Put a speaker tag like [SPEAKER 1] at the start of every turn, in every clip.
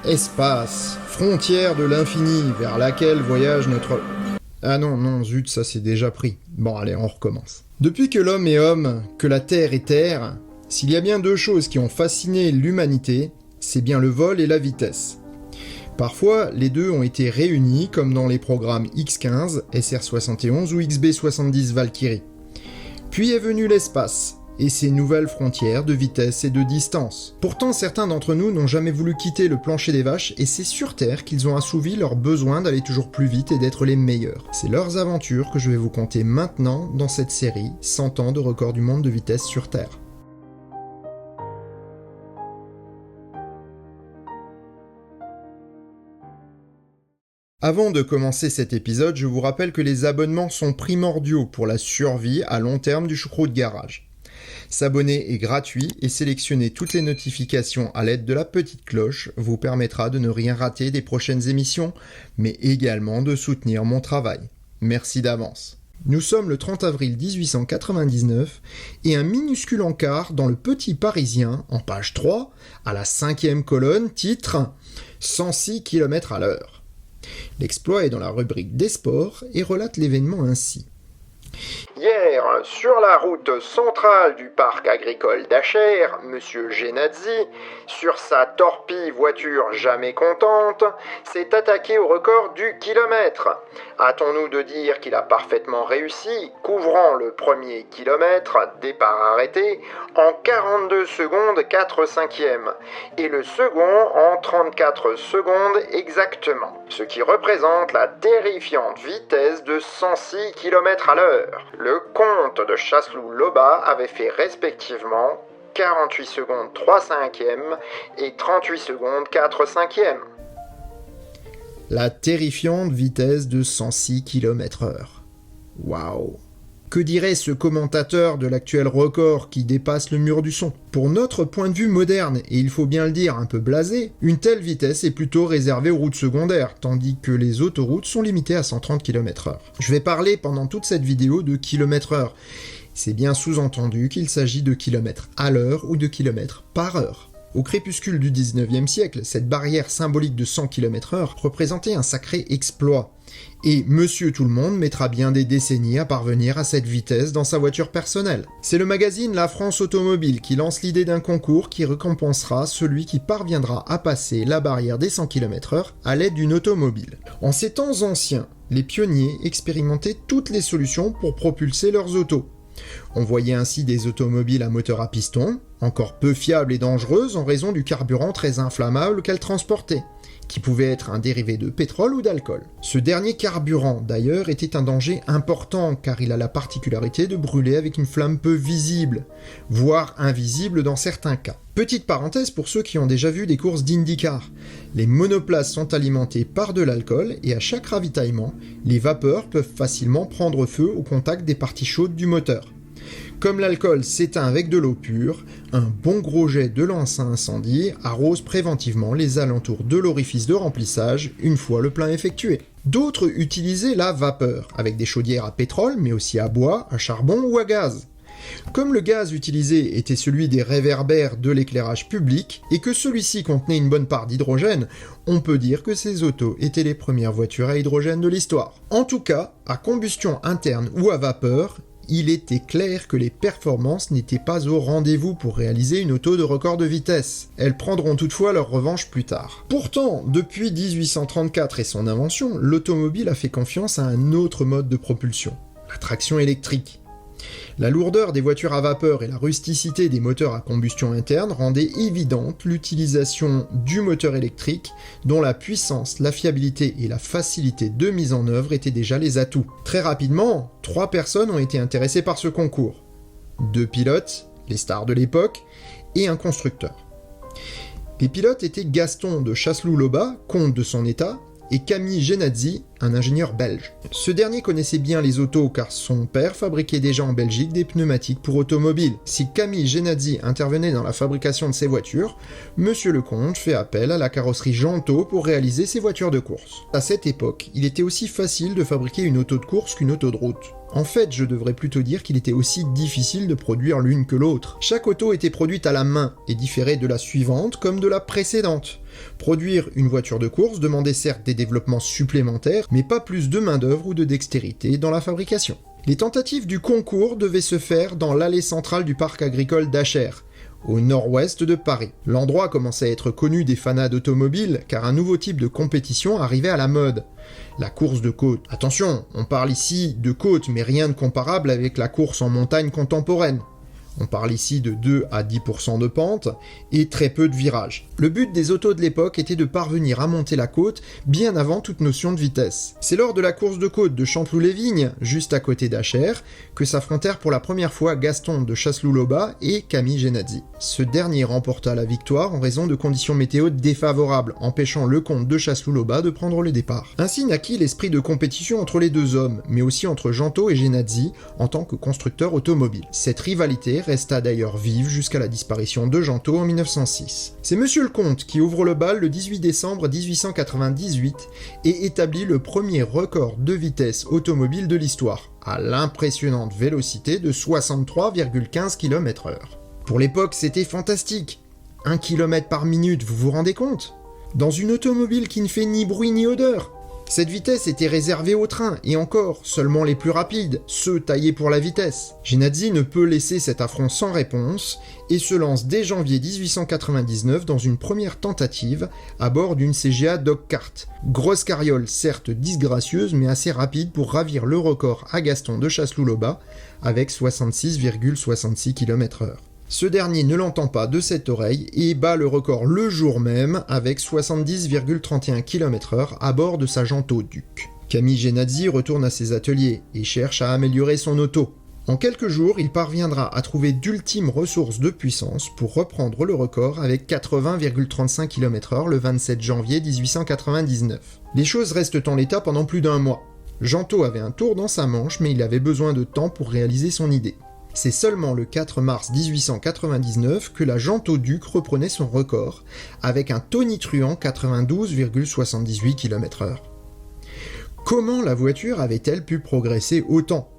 [SPEAKER 1] Espace, frontière de l'infini vers laquelle voyage notre... Ah non, zut, ça c'est déjà pris. Bon allez, on recommence. Depuis que l'homme est homme, que la Terre est terre, s'il y a bien deux choses qui ont fasciné l'humanité, c'est bien le vol et la vitesse. Parfois, les deux ont été réunis, comme dans les programmes X-15, SR-71 ou XB-70 Valkyrie. Puis est venu l'espace, et ses nouvelles frontières de vitesse et de distance. Pourtant, certains d'entre nous n'ont jamais voulu quitter le plancher des vaches, et c'est sur Terre qu'ils ont assouvi leur besoin d'aller toujours plus vite et d'être les meilleurs. C'est leurs aventures que je vais vous conter maintenant dans cette série 100 ans de record du monde de vitesse sur Terre. Avant de commencer cet épisode, je vous rappelle que les abonnements sont primordiaux pour la survie à long terme du choucroute garage. S'abonner est gratuit et sélectionner toutes les notifications à l'aide de la petite cloche vous permettra de ne rien rater des prochaines émissions, mais également de soutenir mon travail. Merci d'avance. Nous sommes le 30 avril 1899 et un minuscule encart dans le Petit Parisien, en page 3, à la 5e colonne, titre « 106 km/h ». L'exploit est dans la rubrique des sports et relate l'événement ainsi. Hier, sur la route centrale du parc agricole d'Achères, M. Genadzi, sur sa torpille voiture jamais contente, s'est attaqué au record du kilomètre. Hâtons-nous de dire qu'il a parfaitement réussi, couvrant le premier kilomètre, départ arrêté, en 42 secondes 4/5, et le second en 34 secondes exactement, ce qui représente la terrifiante vitesse de 106 km/h. Le comte de Chasseloup-Laubat avait fait respectivement 48 secondes 3/5 et 38 secondes 4/5. La terrifiante vitesse de 106 km/h. Waouh! Que dirait ce commentateur de l'actuel record qui dépasse le mur du son? Pour notre point de vue moderne, et il faut bien le dire un peu blasé, une telle vitesse est plutôt réservée aux routes secondaires, tandis que les autoroutes sont limitées à 130 km/h. Je vais parler pendant toute cette vidéo de km/h. C'est bien sous-entendu qu'il s'agit de kilomètres à l'heure ou de kilomètres par heure. Au crépuscule du 19e siècle, cette barrière symbolique de 100 km/h représentait un sacré exploit. Et Monsieur Tout-le-Monde mettra bien des décennies à parvenir à cette vitesse dans sa voiture personnelle. C'est le magazine La France Automobile qui lance l'idée d'un concours qui récompensera celui qui parviendra à passer la barrière des 100 km/h à l'aide d'une automobile. En ces temps anciens, les pionniers expérimentaient toutes les solutions pour propulser leurs autos. On voyait ainsi des automobiles à moteur à piston, encore peu fiables et dangereuses en raison du carburant très inflammable qu'elles transportaient, qui pouvait être un dérivé de pétrole ou d'alcool. Ce dernier carburant, d'ailleurs, était un danger important car il a la particularité de brûler avec une flamme peu visible, voire invisible dans certains cas. Petite parenthèse pour ceux qui ont déjà vu des courses d'IndyCar. Les monoplaces sont alimentés par de l'alcool et à chaque ravitaillement, les vapeurs peuvent facilement prendre feu au contact des parties chaudes du moteur. Comme l'alcool s'éteint avec de l'eau pure, un bon gros jet de lance à incendie arrose préventivement les alentours de l'orifice de remplissage une fois le plein effectué. D'autres utilisaient la vapeur, avec des chaudières à pétrole, mais aussi à bois, à charbon ou à gaz. Comme le gaz utilisé était celui des réverbères de l'éclairage public, et que celui-ci contenait une bonne part d'hydrogène, on peut dire que ces autos étaient les premières voitures à hydrogène de l'histoire. En tout cas, à combustion interne ou à vapeur, il était clair que les performances n'étaient pas au rendez-vous pour réaliser une auto de record de vitesse. Elles prendront toutefois leur revanche plus tard. Pourtant, depuis 1834 et son invention, l'automobile a fait confiance à un autre mode de propulsion, la traction électrique. La lourdeur des voitures à vapeur et la rusticité des moteurs à combustion interne rendaient évidente l'utilisation du moteur électrique, dont la puissance, la fiabilité et la facilité de mise en œuvre étaient déjà les atouts. Très rapidement, 3 personnes ont été intéressées par ce concours. 2 pilotes, les stars de l'époque, et un constructeur. Les pilotes étaient Gaston de Chasseloup-Laubat, comte de son état, et Camille Genadzi, un ingénieur belge. Ce dernier connaissait bien les autos car son père fabriquait déjà en Belgique des pneumatiques pour automobiles. Si Camille Genadzi intervenait dans la fabrication de ses voitures, Monsieur le Comte fait appel à la carrosserie Genteau pour réaliser ses voitures de course. À cette époque, il était aussi facile de fabriquer une auto de course qu'une auto de route. En fait, je devrais plutôt dire qu'il était aussi difficile de produire l'une que l'autre. Chaque auto était produite à la main et différait de la suivante comme de la précédente. Produire une voiture de course demandait certes des développements supplémentaires, mais pas plus de main-d'œuvre ou de dextérité dans la fabrication. Les tentatives du concours devaient se faire dans l'allée centrale du parc agricole d'Acher, au nord-ouest de Paris. L'endroit commençait à être connu des fanats d'automobiles car un nouveau type de compétition arrivait à la mode. La course de côte. Attention, on parle ici de côte, mais rien de comparable avec la course en montagne contemporaine. On parle ici de 2 à 10% de pente et très peu de virages. Le but des autos de l'époque était de parvenir à monter la côte bien avant toute notion de vitesse. C'est lors de la course de côte de Chanteloup-les-Vignes, juste à côté d'Acher, que s'affrontèrent pour la première fois Gaston de Chasseloup-Laubat et Camille Genadzi. Ce dernier remporta la victoire en raison de conditions météo défavorables, empêchant le comte de Chasseloup-Laubat de prendre le départ. Ainsi naquit l'esprit de compétition entre les deux hommes, mais aussi entre Gentot et Genadzi en tant que constructeurs automobiles. Cette rivalité resta d'ailleurs vive jusqu'à la disparition de Gentot en 1906. C'est Monsieur le Comte qui ouvre le bal le 18 décembre 1898 et établit le premier record de vitesse automobile de l'histoire, à l'impressionnante vélocité de 63,15 km/h. Pour l'époque, c'était fantastique. 1 km par minute, vous vous rendez compte ? Dans une automobile qui ne fait ni bruit ni odeur. Cette vitesse était réservée aux trains, et encore, seulement les plus rapides, ceux taillés pour la vitesse. Genadzi ne peut laisser cet affront sans réponse, et se lance dès janvier 1899 dans une première tentative à bord d'une CGA Dogcart. Grosse carriole, certes disgracieuse, mais assez rapide pour ravir le record à Gaston de Chasseloup-Laubat, avec 66,66 km/h. Ce dernier ne l'entend pas de cette oreille et bat le record le jour même avec 70,31 km/h à bord de sa Gentot Duc. Camille Genadzi retourne à ses ateliers et cherche à améliorer son auto. En quelques jours, il parviendra à trouver d'ultimes ressources de puissance pour reprendre le record avec 80,35 km/h le 27 janvier 1899. Les choses restent en l'état pendant plus d'un mois. Gentot avait un tour dans sa manche, mais il avait besoin de temps pour réaliser son idée. C'est seulement le 4 mars 1899 que la Gentot Duc reprenait son record, avec un tonitruant 92,78 km/h. Comment la voiture avait-elle pu progresser autant ?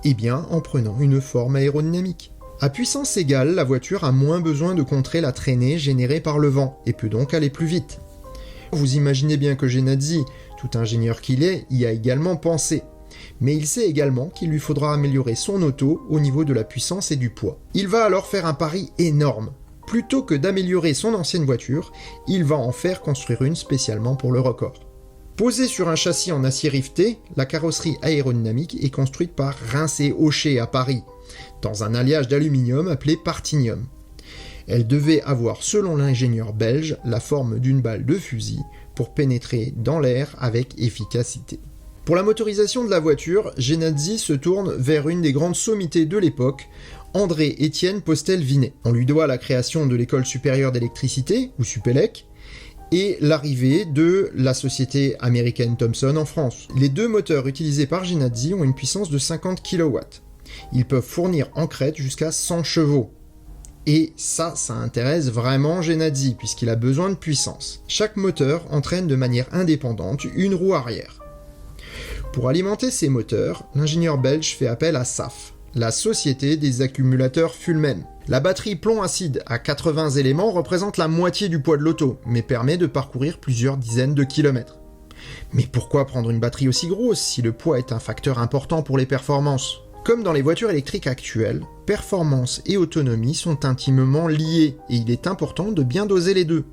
[SPEAKER 1] Eh bien, en prenant une forme aérodynamique. À puissance égale, la voiture a moins besoin de contrer la traînée générée par le vent, et peut donc aller plus vite. Vous imaginez bien que Genadzi, tout ingénieur qu'il est, y a également pensé. Mais il sait également qu'il lui faudra améliorer son auto au niveau de la puissance et du poids. Il va alors faire un pari énorme. Plutôt que d'améliorer son ancienne voiture, il va en faire construire une spécialement pour le record. Posée sur un châssis en acier riveté, la carrosserie aérodynamique est construite par Rincé-Hochet à Paris, dans un alliage d'aluminium appelé Partinium. Elle devait avoir, selon l'ingénieur belge, la forme d'une balle de fusil pour pénétrer dans l'air avec efficacité. Pour la motorisation de la voiture, Genadzi se tourne vers une des grandes sommités de l'époque, André-Étienne Postel-Vinet. On lui doit la création de l'école supérieure d'électricité, ou Supélec, et l'arrivée de la société américaine Thomson en France. Les deux moteurs utilisés par Genadzi ont une puissance de 50 kW. Ils peuvent fournir en crête jusqu'à 100 chevaux. Et ça intéresse vraiment Genadzi, puisqu'il a besoin de puissance. Chaque moteur entraîne de manière indépendante une roue arrière. Pour alimenter ces moteurs, l'ingénieur belge fait appel à SAF, la Société des accumulateurs Fulmen. La batterie plomb-acide à 80 éléments représente la moitié du poids de l'auto, mais permet de parcourir plusieurs dizaines de kilomètres. Mais pourquoi prendre une batterie aussi grosse si le poids est un facteur important pour les performances ? Comme dans les voitures électriques actuelles, performance et autonomie sont intimement liées, et il est important de bien doser les deux.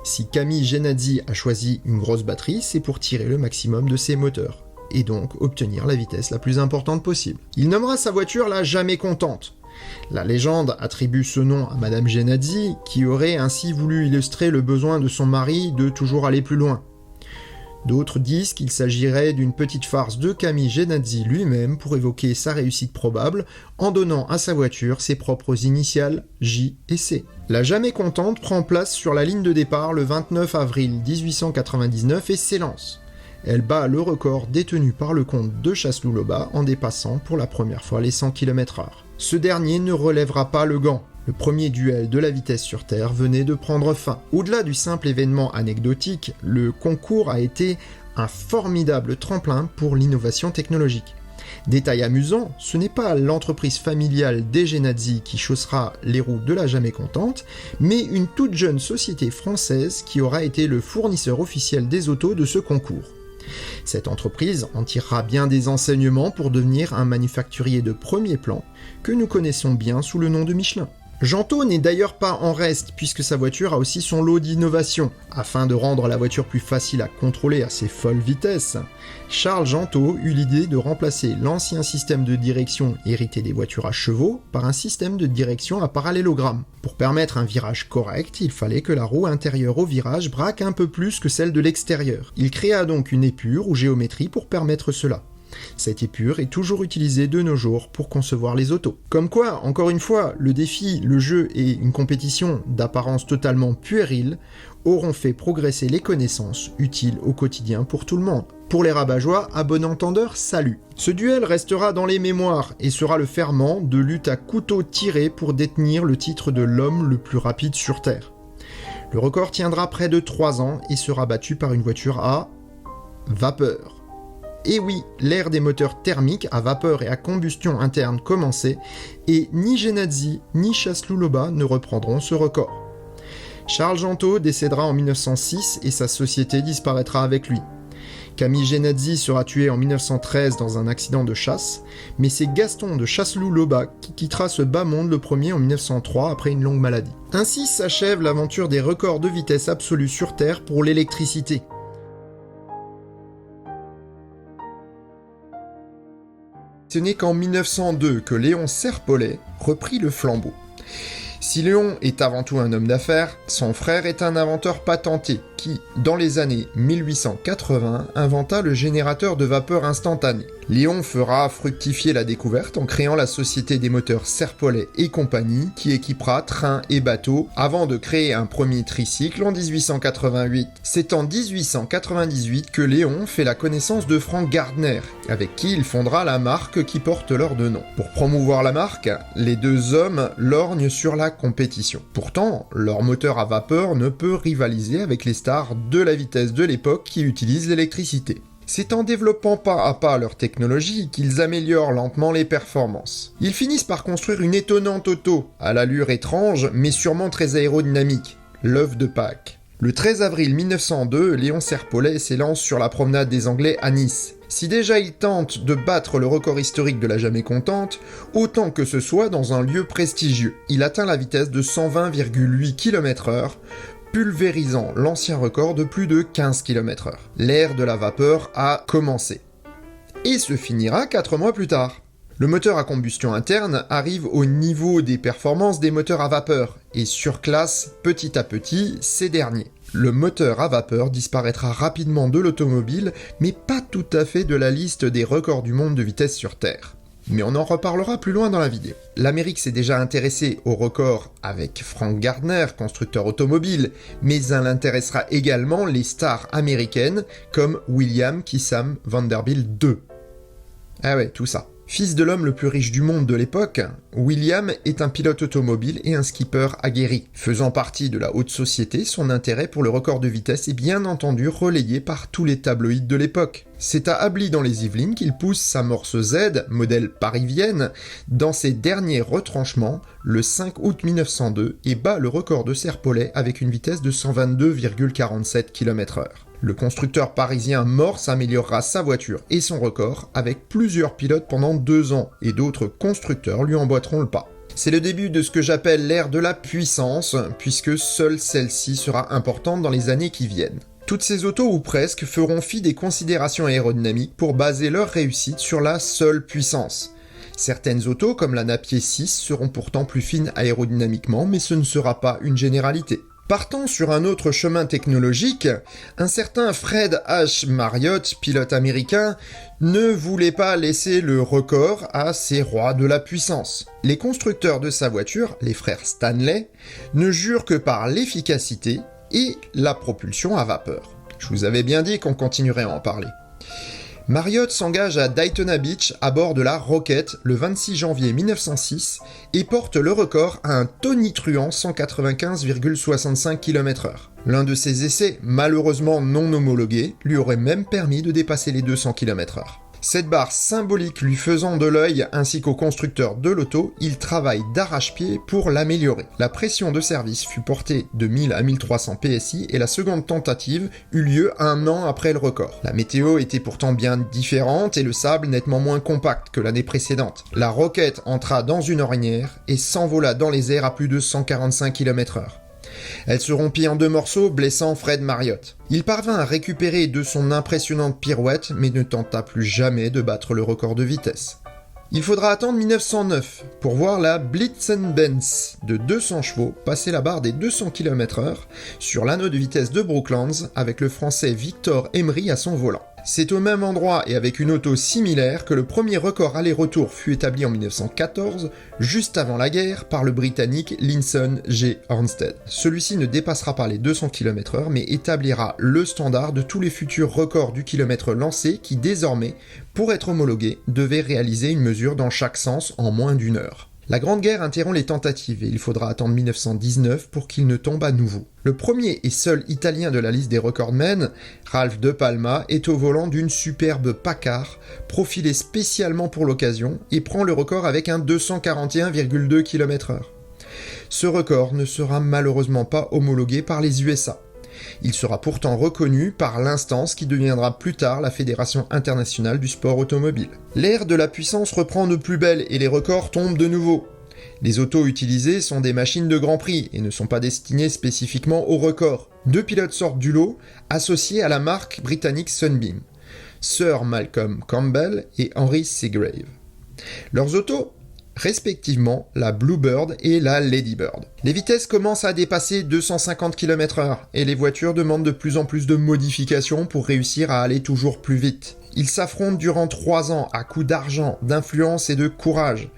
[SPEAKER 1] Si Camille Genadzi a choisi une grosse batterie, c'est pour tirer le maximum de ses moteurs, et donc obtenir la vitesse la plus importante possible. Il nommera sa voiture la Jamais Contente. La légende attribue ce nom à Madame Genadzi, qui aurait ainsi voulu illustrer le besoin de son mari de toujours aller plus loin. D'autres disent qu'il s'agirait d'une petite farce de Camille Genadzi lui-même pour évoquer sa réussite probable en donnant à sa voiture ses propres initiales J et C. La Jamais Contente prend place sur la ligne de départ le 29 avril 1899 et s'élance. Elle bat le record détenu par le comte de Chasseloup-Laubat en dépassant pour la première fois les 100 km/h. Ce dernier ne relèvera pas le gant. Le premier duel de la vitesse sur Terre venait de prendre fin. Au-delà du simple événement anecdotique, le concours a été un formidable tremplin pour l'innovation technologique. Détail amusant, ce n'est pas l'entreprise familiale des Genadzi qui chaussera les roues de la Jamais Contente, mais une toute jeune société française qui aura été le fournisseur officiel des autos de ce concours. Cette entreprise en tirera bien des enseignements pour devenir un manufacturier de premier plan, que nous connaissons bien sous le nom de Michelin. Gento n'est d'ailleurs pas en reste, puisque sa voiture a aussi son lot d'innovations. Afin de rendre la voiture plus facile à contrôler à ses folles vitesses, Charles Gento eut l'idée de remplacer l'ancien système de direction hérité des voitures à chevaux par un système de direction à parallélogramme. Pour permettre un virage correct, il fallait que la roue intérieure au virage braque un peu plus que celle de l'extérieur. Il créa donc une épure ou géométrie pour permettre cela. Cette épure est toujours utilisée de nos jours pour concevoir les autos. Comme quoi, encore une fois, le défi, le jeu et une compétition d'apparence totalement puérile auront fait progresser les connaissances utiles au quotidien pour tout le monde. Pour les rabat-joie, à bon entendeur, salut. Ce duel restera dans les mémoires et sera le ferment de lutte à couteau tiré pour détenir le titre de l'homme le plus rapide sur Terre. Le record tiendra près de 3 ans et sera battu par une voiture à vapeur. Et oui, l'ère des moteurs thermiques à vapeur et à combustion interne commençait, et ni Genadzi ni Chasseloup-Laubat ne reprendront ce record. Charles Gento décédera en 1906 et sa société disparaîtra avec lui. Camille Genadzi sera tué en 1913 dans un accident de chasse, mais c'est Gaston de Chasseloup-Laubat qui quittera ce bas monde le premier en 1903 après une longue maladie. Ainsi s'achève l'aventure des records de vitesse absolue sur Terre pour l'électricité. Ce n'est qu'en 1902 que Léon Serpollet reprit le flambeau. Si Léon est avant tout un homme d'affaires, son frère est un inventeur patenté qui, dans les années 1880, inventa le générateur de vapeur instantané. Léon fera fructifier la découverte en créant la société des moteurs Serpollet et compagnie qui équipera trains et bateaux avant de créer un premier tricycle en 1888. C'est en 1898 que Léon fait la connaissance de Frank Gardner, avec qui il fondera la marque qui porte leurs deux noms. Pour promouvoir la marque, les deux hommes lorgnent sur la compétition. Pourtant, leur moteur à vapeur ne peut rivaliser avec les stars de la vitesse de l'époque qui utilisent l'électricité. C'est en développant pas à pas leur technologie qu'ils améliorent lentement les performances. Ils finissent par construire une étonnante auto, à l'allure étrange mais sûrement très aérodynamique, l'œuf de Pâques. Le 13 avril 1902, Léon Serpollet s'élance sur la promenade des Anglais à Nice. Si déjà il tente de battre le record historique de la Jamais Contente, autant que ce soit dans un lieu prestigieux. Il atteint la vitesse de 120,8 km/h, pulvérisant l'ancien record de plus de 15 km/h. L'ère de la vapeur a commencé. Et se finira 4 mois plus tard. Le moteur à combustion interne arrive au niveau des performances des moteurs à vapeur et surclasse petit à petit ces derniers. Le moteur à vapeur disparaîtra rapidement de l'automobile, mais pas tout à fait de la liste des records du monde de vitesse sur Terre. Mais on en reparlera plus loin dans la vidéo. L'Amérique s'est déjà intéressée au record avec Frank Gardner, constructeur automobile, mais elle intéressera également les stars américaines comme William Kissam Vanderbilt II. Ah ouais, tout ça. Fils de l'homme le plus riche du monde de l'époque, William est un pilote automobile et un skipper aguerri. Faisant partie de la haute société, son intérêt pour le record de vitesse est bien entendu relayé par tous les tabloïds de l'époque. C'est à Ably dans les Yvelines qu'il pousse sa Morse Z, modèle Paris-Vienne, dans ses derniers retranchements le 5 août 1902 et bat le record de Serpollet avec une vitesse de 122,47 km/h. Le constructeur parisien Morse améliorera sa voiture et son record avec plusieurs pilotes pendant 2 ans et d'autres constructeurs lui emboîteront le pas. C'est le début de ce que j'appelle l'ère de la puissance, puisque seule celle-ci sera importante dans les années qui viennent. Toutes ces autos ou presque feront fi des considérations aérodynamiques pour baser leur réussite sur la seule puissance. Certaines autos, comme la Napier 6, seront pourtant plus fines aérodynamiquement, mais ce ne sera pas une généralité. Partant sur un autre chemin technologique, un certain Fred H. Marriott, pilote américain, ne voulait pas laisser le record à ces rois de la puissance. Les constructeurs de sa voiture, les frères Stanley, ne jurent que par l'efficacité et la propulsion à vapeur. Je vous avais bien dit qu'on continuerait à en parler. Marriott s'engage à Daytona Beach à bord de la Rocket le 26 janvier 1906 et porte le record à un tonitruant 195,65 km/h. L'un de ses essais, malheureusement non homologué, lui aurait même permis de dépasser les 200 km/h. Cette barre symbolique lui faisant de l'œil ainsi qu'au constructeur de l'auto, il travaille d'arrache-pied pour l'améliorer. La pression de service fut portée de 1000 à 1300 PSI et la seconde tentative eut lieu 1 an après le record. La météo était pourtant bien différente et le sable nettement moins compact que l'année précédente. La roquette entra dans une ornière et s'envola dans les airs à plus de 145 km/h. Elle se rompit en 2 morceaux, blessant Fred Marriott. Il parvint à récupérer de son impressionnante pirouette, mais ne tenta plus jamais de battre le record de vitesse. Il faudra attendre 1909 pour voir la Blitzenbenz de 200 chevaux passer la barre des 200 km/h sur l'anneau de vitesse de Brooklands avec le français Victor Emery à son volant. C'est au même endroit et avec une auto similaire que le premier record aller-retour fut établi en 1914, juste avant la guerre, par le Britannique Linson G. Armstead. Celui-ci ne dépassera pas les 200 km/h mais établira le standard de tous les futurs records du kilomètre lancés qui désormais, pour être homologués, devaient réaliser une mesure dans chaque sens en moins d'1 heure. La Grande Guerre interrompt les tentatives et il faudra attendre 1919 pour qu'il ne tombe à nouveau. Le premier et seul Italien de la liste des recordmen, Ralph De Palma, est au volant d'une superbe Packard, profilée spécialement pour l'occasion, et prend le record avec un 241,2 km/h. Ce record ne sera malheureusement pas homologué par les USA. Il sera pourtant reconnu par l'instance qui deviendra plus tard la Fédération internationale du sport automobile. L'ère de la puissance reprend de plus belle et les records tombent de nouveau. Les autos utilisées sont des machines de Grand Prix et ne sont pas destinées spécifiquement au record. 2 pilotes sortent du lot, associés à la marque britannique Sunbeam, Sir Malcolm Campbell et Henry Seagrave. Leurs autos, respectivement la Bluebird et la Ladybird. Les vitesses commencent à dépasser 250 km/h et les voitures demandent de plus en plus de modifications pour réussir à aller toujours plus vite. Ils s'affrontent durant 3 ans à coups d'argent, d'influence et de courage.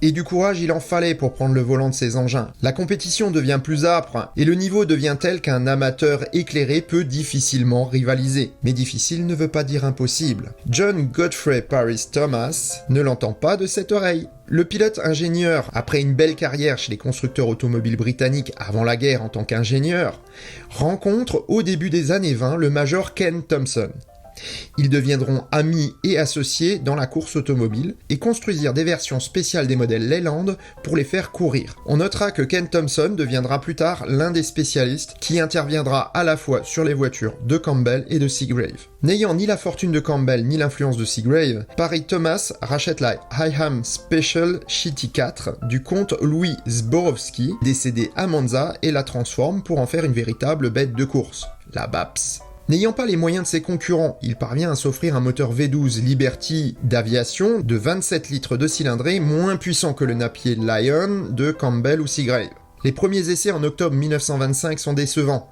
[SPEAKER 1] Et du courage il en fallait pour prendre le volant de ces engins. La compétition devient plus âpre et le niveau devient tel qu'un amateur éclairé peut difficilement rivaliser. Mais difficile ne veut pas dire impossible. John Godfrey Parris Thomas ne l'entend pas de cette oreille. Le pilote ingénieur, après une belle carrière chez les constructeurs automobiles britanniques avant la guerre en tant qu'ingénieur, rencontre au début des années 20 le major Ken Thompson. Ils deviendront amis et associés dans la course automobile et construisirent des versions spéciales des modèles Leyland pour les faire courir. On notera que Ken Thompson deviendra plus tard l'un des spécialistes qui interviendra à la fois sur les voitures de Campbell et de Seagrave. N'ayant ni la fortune de Campbell ni l'influence de Seagrave, Parry Thomas rachète la Higham Special Shitty 4 du comte Louis Zborowski, décédé à Monza, et la transforme pour en faire une véritable bête de course, la BAPS. N'ayant pas les moyens de ses concurrents, il parvient à s'offrir un moteur V12 Liberty d'aviation de 27 litres de cylindrée, moins puissant que le Napier Lion de Campbell ou Seagrave. Les premiers essais en octobre 1925 sont décevants.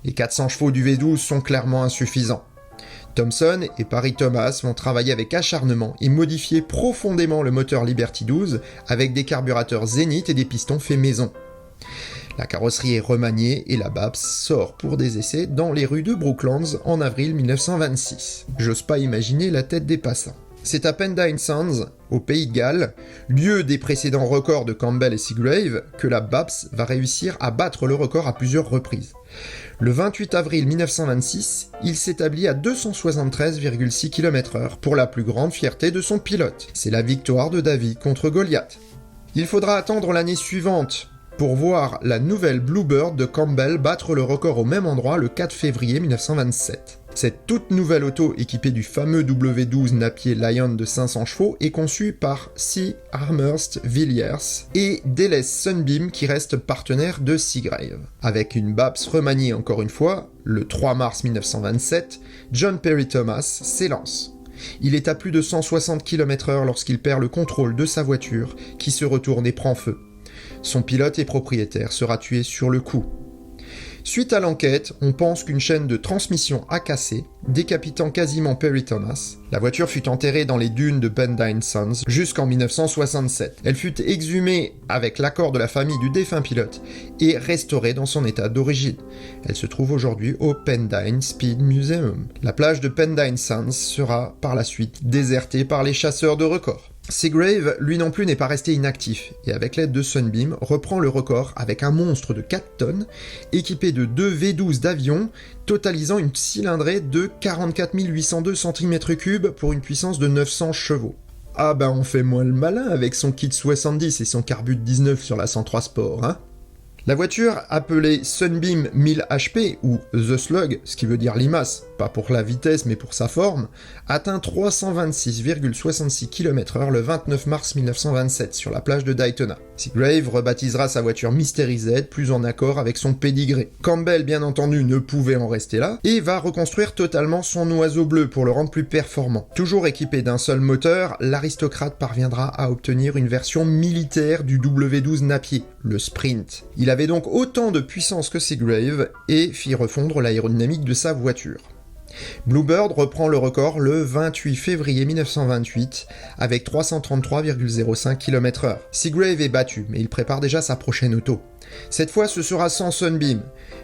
[SPEAKER 1] Les 400 chevaux du V12 sont clairement insuffisants. Thompson et Parry Thomas vont travailler avec acharnement et modifier profondément le moteur Liberty 12 avec des carburateurs Zenith et des pistons faits maison. La carrosserie est remaniée et la BAPS sort pour des essais dans les rues de Brooklands en avril 1926. J'ose pas imaginer la tête des passants. C'est à Pendine Sands, au Pays de Galles, lieu des précédents records de Campbell et Seagrave, que la BAPS va réussir à battre le record à plusieurs reprises. Le 28 avril 1926, il s'établit à 273,6 km/h pour la plus grande fierté de son pilote. C'est la victoire de David contre Goliath. Il faudra attendre l'année suivante pour voir la nouvelle Bluebird de Campbell battre le record au même endroit le 4 février 1927. Cette toute nouvelle auto équipée du fameux W12 Napier Lion de 500 chevaux est conçue par C. Amherst Villiers et délaisse Sunbeam qui reste partenaire de Seagrave. Avec une BAPS remaniée encore une fois, le 3 mars 1927, John Parry Thomas s'élance. Il est à plus de 160 km/h lorsqu'il perd le contrôle de sa voiture qui se retourne et prend feu. Son pilote et propriétaire sera tué sur le coup. Suite à l'enquête, on pense qu'une chaîne de transmission a cassé, décapitant quasiment Parry Thomas. La voiture fut enterrée dans les dunes de Pendine Sands jusqu'en 1967. Elle fut exhumée avec l'accord de la famille du défunt pilote et restaurée dans son état d'origine. Elle se trouve aujourd'hui au Pendine Speed Museum. La plage de Pendine Sands sera par la suite désertée par les chasseurs de records. Seagrave, lui non plus, n'est pas resté inactif, et avec l'aide de Sunbeam, reprend le record avec un monstre de 4 tonnes, équipé de 2 V12 d'avion, totalisant une cylindrée de 44 802 cm3 pour une puissance de 900 chevaux. Ah bah on fait moins le malin avec son kit 70 et son carbut 19 sur la 103 Sport, hein. La voiture, appelée Sunbeam 1000 HP, ou The Slug, ce qui veut dire limace, pas pour la vitesse mais pour sa forme, atteint 326,66 km/h le 29 mars 1927 sur la plage de Daytona. Seagrave rebaptisera sa voiture Mystery Z, plus en accord avec son pédigré. Campbell, bien entendu, ne pouvait en rester là, et va reconstruire totalement son oiseau bleu pour le rendre plus performant. Toujours équipé d'un seul moteur, l'aristocrate parviendra à obtenir une version militaire du W12 Napier, le Sprint. Il avait donc autant de puissance que Seagrave et fit refondre l'aérodynamique de sa voiture. Bluebird reprend le record le 28 février 1928 avec 333,05 km/h. Seagrave est battu, mais il prépare déjà sa prochaine auto. Cette fois, ce sera sans Sunbeam,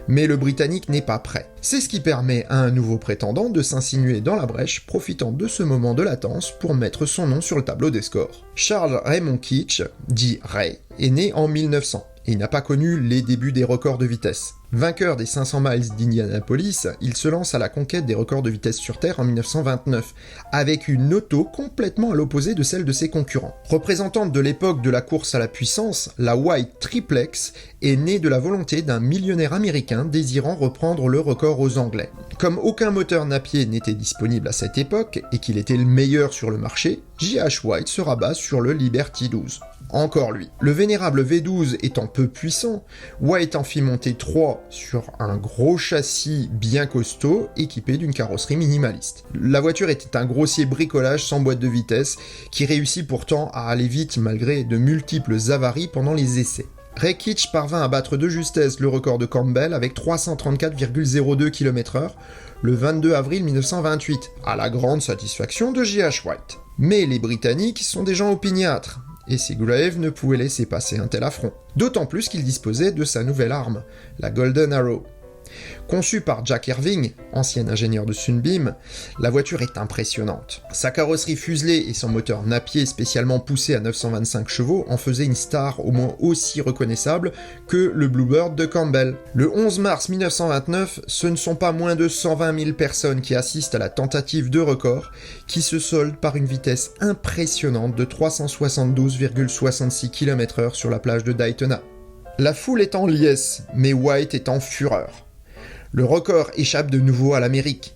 [SPEAKER 1] mais le Britannique n'est pas prêt. C'est ce qui permet à un nouveau prétendant de s'insinuer dans la brèche, profitant de ce moment de latence pour mettre son nom sur le tableau des scores. Charles Raymond Keach, dit Ray, est né en 1900. Et il n'a pas connu les débuts des records de vitesse. Vainqueur des 500 miles d'Indianapolis, il se lance à la conquête des records de vitesse sur Terre en 1929, avec une auto complètement à l'opposé de celle de ses concurrents. Représentante de l'époque de la course à la puissance, la White Triplex est née de la volonté d'un millionnaire américain désirant reprendre le record aux Anglais. Comme aucun moteur Napier n'était disponible à cette époque, et qu'il était le meilleur sur le marché, J.H. White se rabat sur le Liberty 12. Encore lui. Le vénérable V12 étant peu puissant, White en fit monter 3 sur un gros châssis bien costaud, équipé d'une carrosserie minimaliste. La voiture était un grossier bricolage sans boîte de vitesse, qui réussit pourtant à aller vite malgré de multiples avaries pendant les essais. Ray Keach parvint à battre de justesse le record de Campbell avec 334,02 km/h le 22 avril 1928, à la grande satisfaction de J.H. White. Mais les Britanniques sont des gens opiniâtres, et Seagrave ne pouvait laisser passer un tel affront. D'autant plus qu'il disposait de sa nouvelle arme, la Golden Arrow. Conçue par Jack Irving, ancien ingénieur de Sunbeam, la voiture est impressionnante. Sa carrosserie fuselée et son moteur Napier spécialement poussé à 925 chevaux en faisaient une star au moins aussi reconnaissable que le Bluebird de Campbell. Le 11 mars 1929, ce ne sont pas moins de 120 000 personnes qui assistent à la tentative de record, qui se solde par une vitesse impressionnante de 372,66 km/h sur la plage de Daytona. La foule est en liesse, mais White est en fureur. Le record échappe de nouveau à l'Amérique.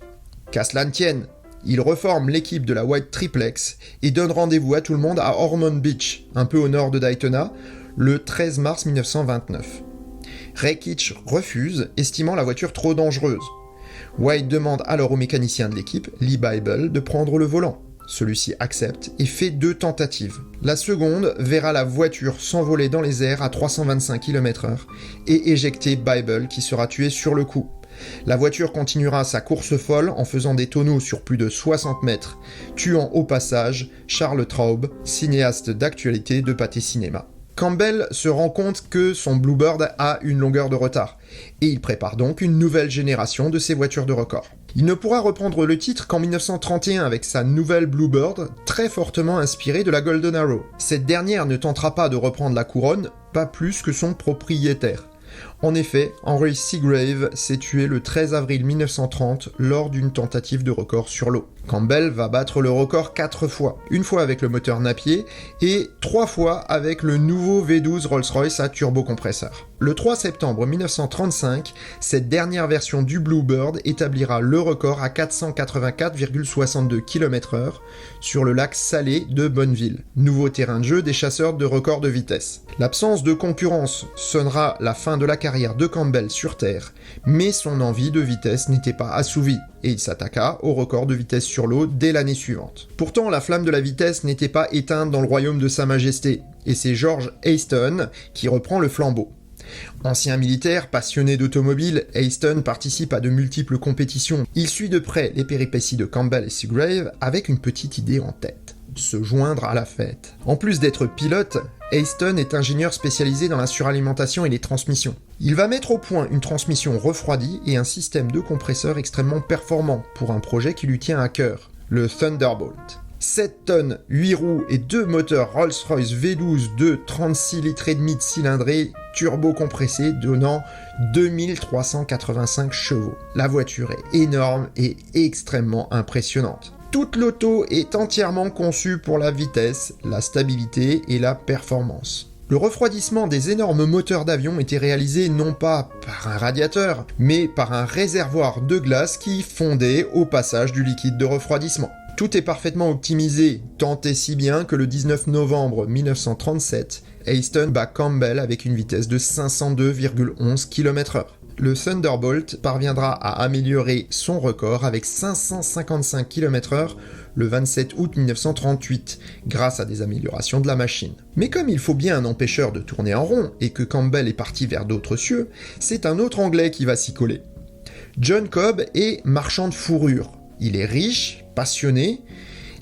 [SPEAKER 1] Qu'à cela ne tienne, il reforme l'équipe de la White Triplex et donne rendez-vous à tout le monde à Ormond Beach, un peu au nord de Daytona, le 13 mars 1929. Ray Keach refuse, estimant la voiture trop dangereuse. White demande alors au mécanicien de l'équipe, Lee Bible, de prendre le volant. Celui-ci accepte et fait 2 tentatives. La seconde verra la voiture s'envoler dans les airs à 325 km/h et éjecter Bible qui sera tué sur le coup. La voiture continuera sa course folle en faisant des tonneaux sur plus de 60 mètres, tuant au passage Charles Traub, cinéaste d'actualité de Pathé Cinéma. Campbell se rend compte que son Bluebird a une longueur de retard, et il prépare donc une nouvelle génération de ses voitures de record. Il ne pourra reprendre le titre qu'en 1931 avec sa nouvelle Bluebird, très fortement inspirée de la Golden Arrow. Cette dernière ne tentera pas de reprendre la couronne, pas plus que son propriétaire. En effet, Henry Seagrave s'est tué le 13 avril 1930 lors d'une tentative de record sur l'eau. Campbell va battre le record 4 fois, une fois avec le moteur Napier et 3 fois avec le nouveau V12 Rolls-Royce à turbocompresseur. Le 3 septembre 1935, cette dernière version du Bluebird établira le record à 484,62 km/h sur le lac salé de Bonneville, nouveau terrain de jeu des chasseurs de records de vitesse. L'absence de concurrence sonnera la fin de la carrière de Campbell sur Terre, mais son envie de vitesse n'était pas assouvie, et il s'attaqua au record de vitesse sur l'eau dès l'année suivante. Pourtant, la flamme de la vitesse n'était pas éteinte dans le royaume de Sa Majesté, et c'est George Hayston qui reprend le flambeau. Ancien militaire, passionné d'automobile, Hayston participe à de multiples compétitions. Il suit de près les péripéties de Campbell et Seagrave avec une petite idée en tête: se joindre à la fête. En plus d'être pilote, Hayston est ingénieur spécialisé dans la suralimentation et les transmissions. Il va mettre au point une transmission refroidie et un système de compresseur extrêmement performant pour un projet qui lui tient à cœur, le Thunderbolt. 7 tonnes, 8 roues et 2 moteurs Rolls-Royce V12 de 36 litres et demi de cylindrée turbo-compressé donnant 2385 chevaux. La voiture est énorme et extrêmement impressionnante. Toute l'auto est entièrement conçue pour la vitesse, la stabilité et la performance. Le refroidissement des énormes moteurs d'avion était réalisé non pas par un radiateur, mais par un réservoir de glace qui fondait au passage du liquide de refroidissement. Tout est parfaitement optimisé, tant et si bien que le 19 novembre 1937, Easton bat Campbell avec une vitesse de 502,11 km/h. Le Thunderbolt parviendra à améliorer son record avec 555 km/h le 27 août 1938, grâce à des améliorations de la machine. Mais comme il faut bien un empêcheur de tourner en rond et que Campbell est parti vers d'autres cieux, c'est un autre Anglais qui va s'y coller. John Cobb est marchand de fourrure. Il est riche, passionné,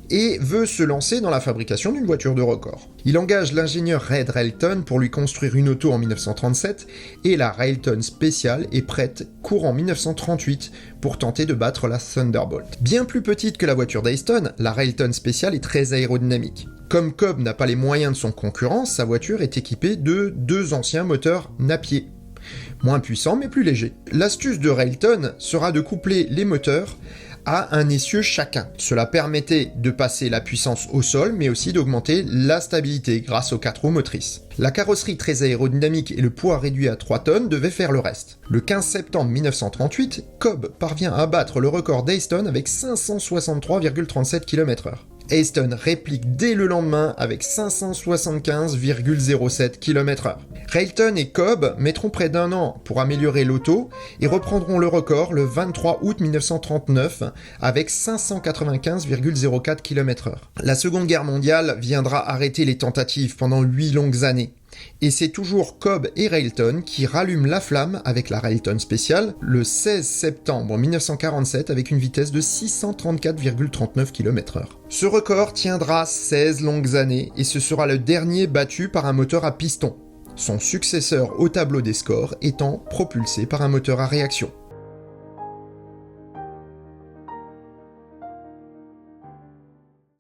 [SPEAKER 1] et veut se lancer dans la fabrication d'une voiture de record. Il engage l'ingénieur Red Railton pour lui construire une auto en 1937, et la Railton Special est prête courant 1938 pour tenter de battre la Thunderbolt. Bien plus petite que la voiture d'Easton, la Railton Special est très aérodynamique. Comme Cobb n'a pas les moyens de son concurrent, sa voiture est équipée de 2 anciens moteurs Napier. Moins puissants mais plus légers. L'astuce de Railton sera de coupler les moteurs à un essieu chacun. Cela permettait de passer la puissance au sol, mais aussi d'augmenter la stabilité grâce aux 4 roues motrices. La carrosserie très aérodynamique et le poids réduit à 3 tonnes devaient faire le reste. Le 15 septembre 1938, Cobb parvient à battre le record d'Easton avec 563,37 km/h. Easton réplique dès le lendemain avec 575,07 km/h. Railton et Cobb mettront près d'1 an pour améliorer l'auto et reprendront le record le 23 août 1939 avec 595,04 km/h. La Seconde Guerre mondiale viendra arrêter les tentatives pendant 8 longues années. Et c'est toujours Cobb et Railton qui rallument la flamme avec la Railton Special le 16 septembre 1947 avec une vitesse de 634,39 km/h. Ce record tiendra 16 longues années et ce sera le dernier battu par un moteur à piston, son successeur au tableau des scores étant propulsé par un moteur à réaction.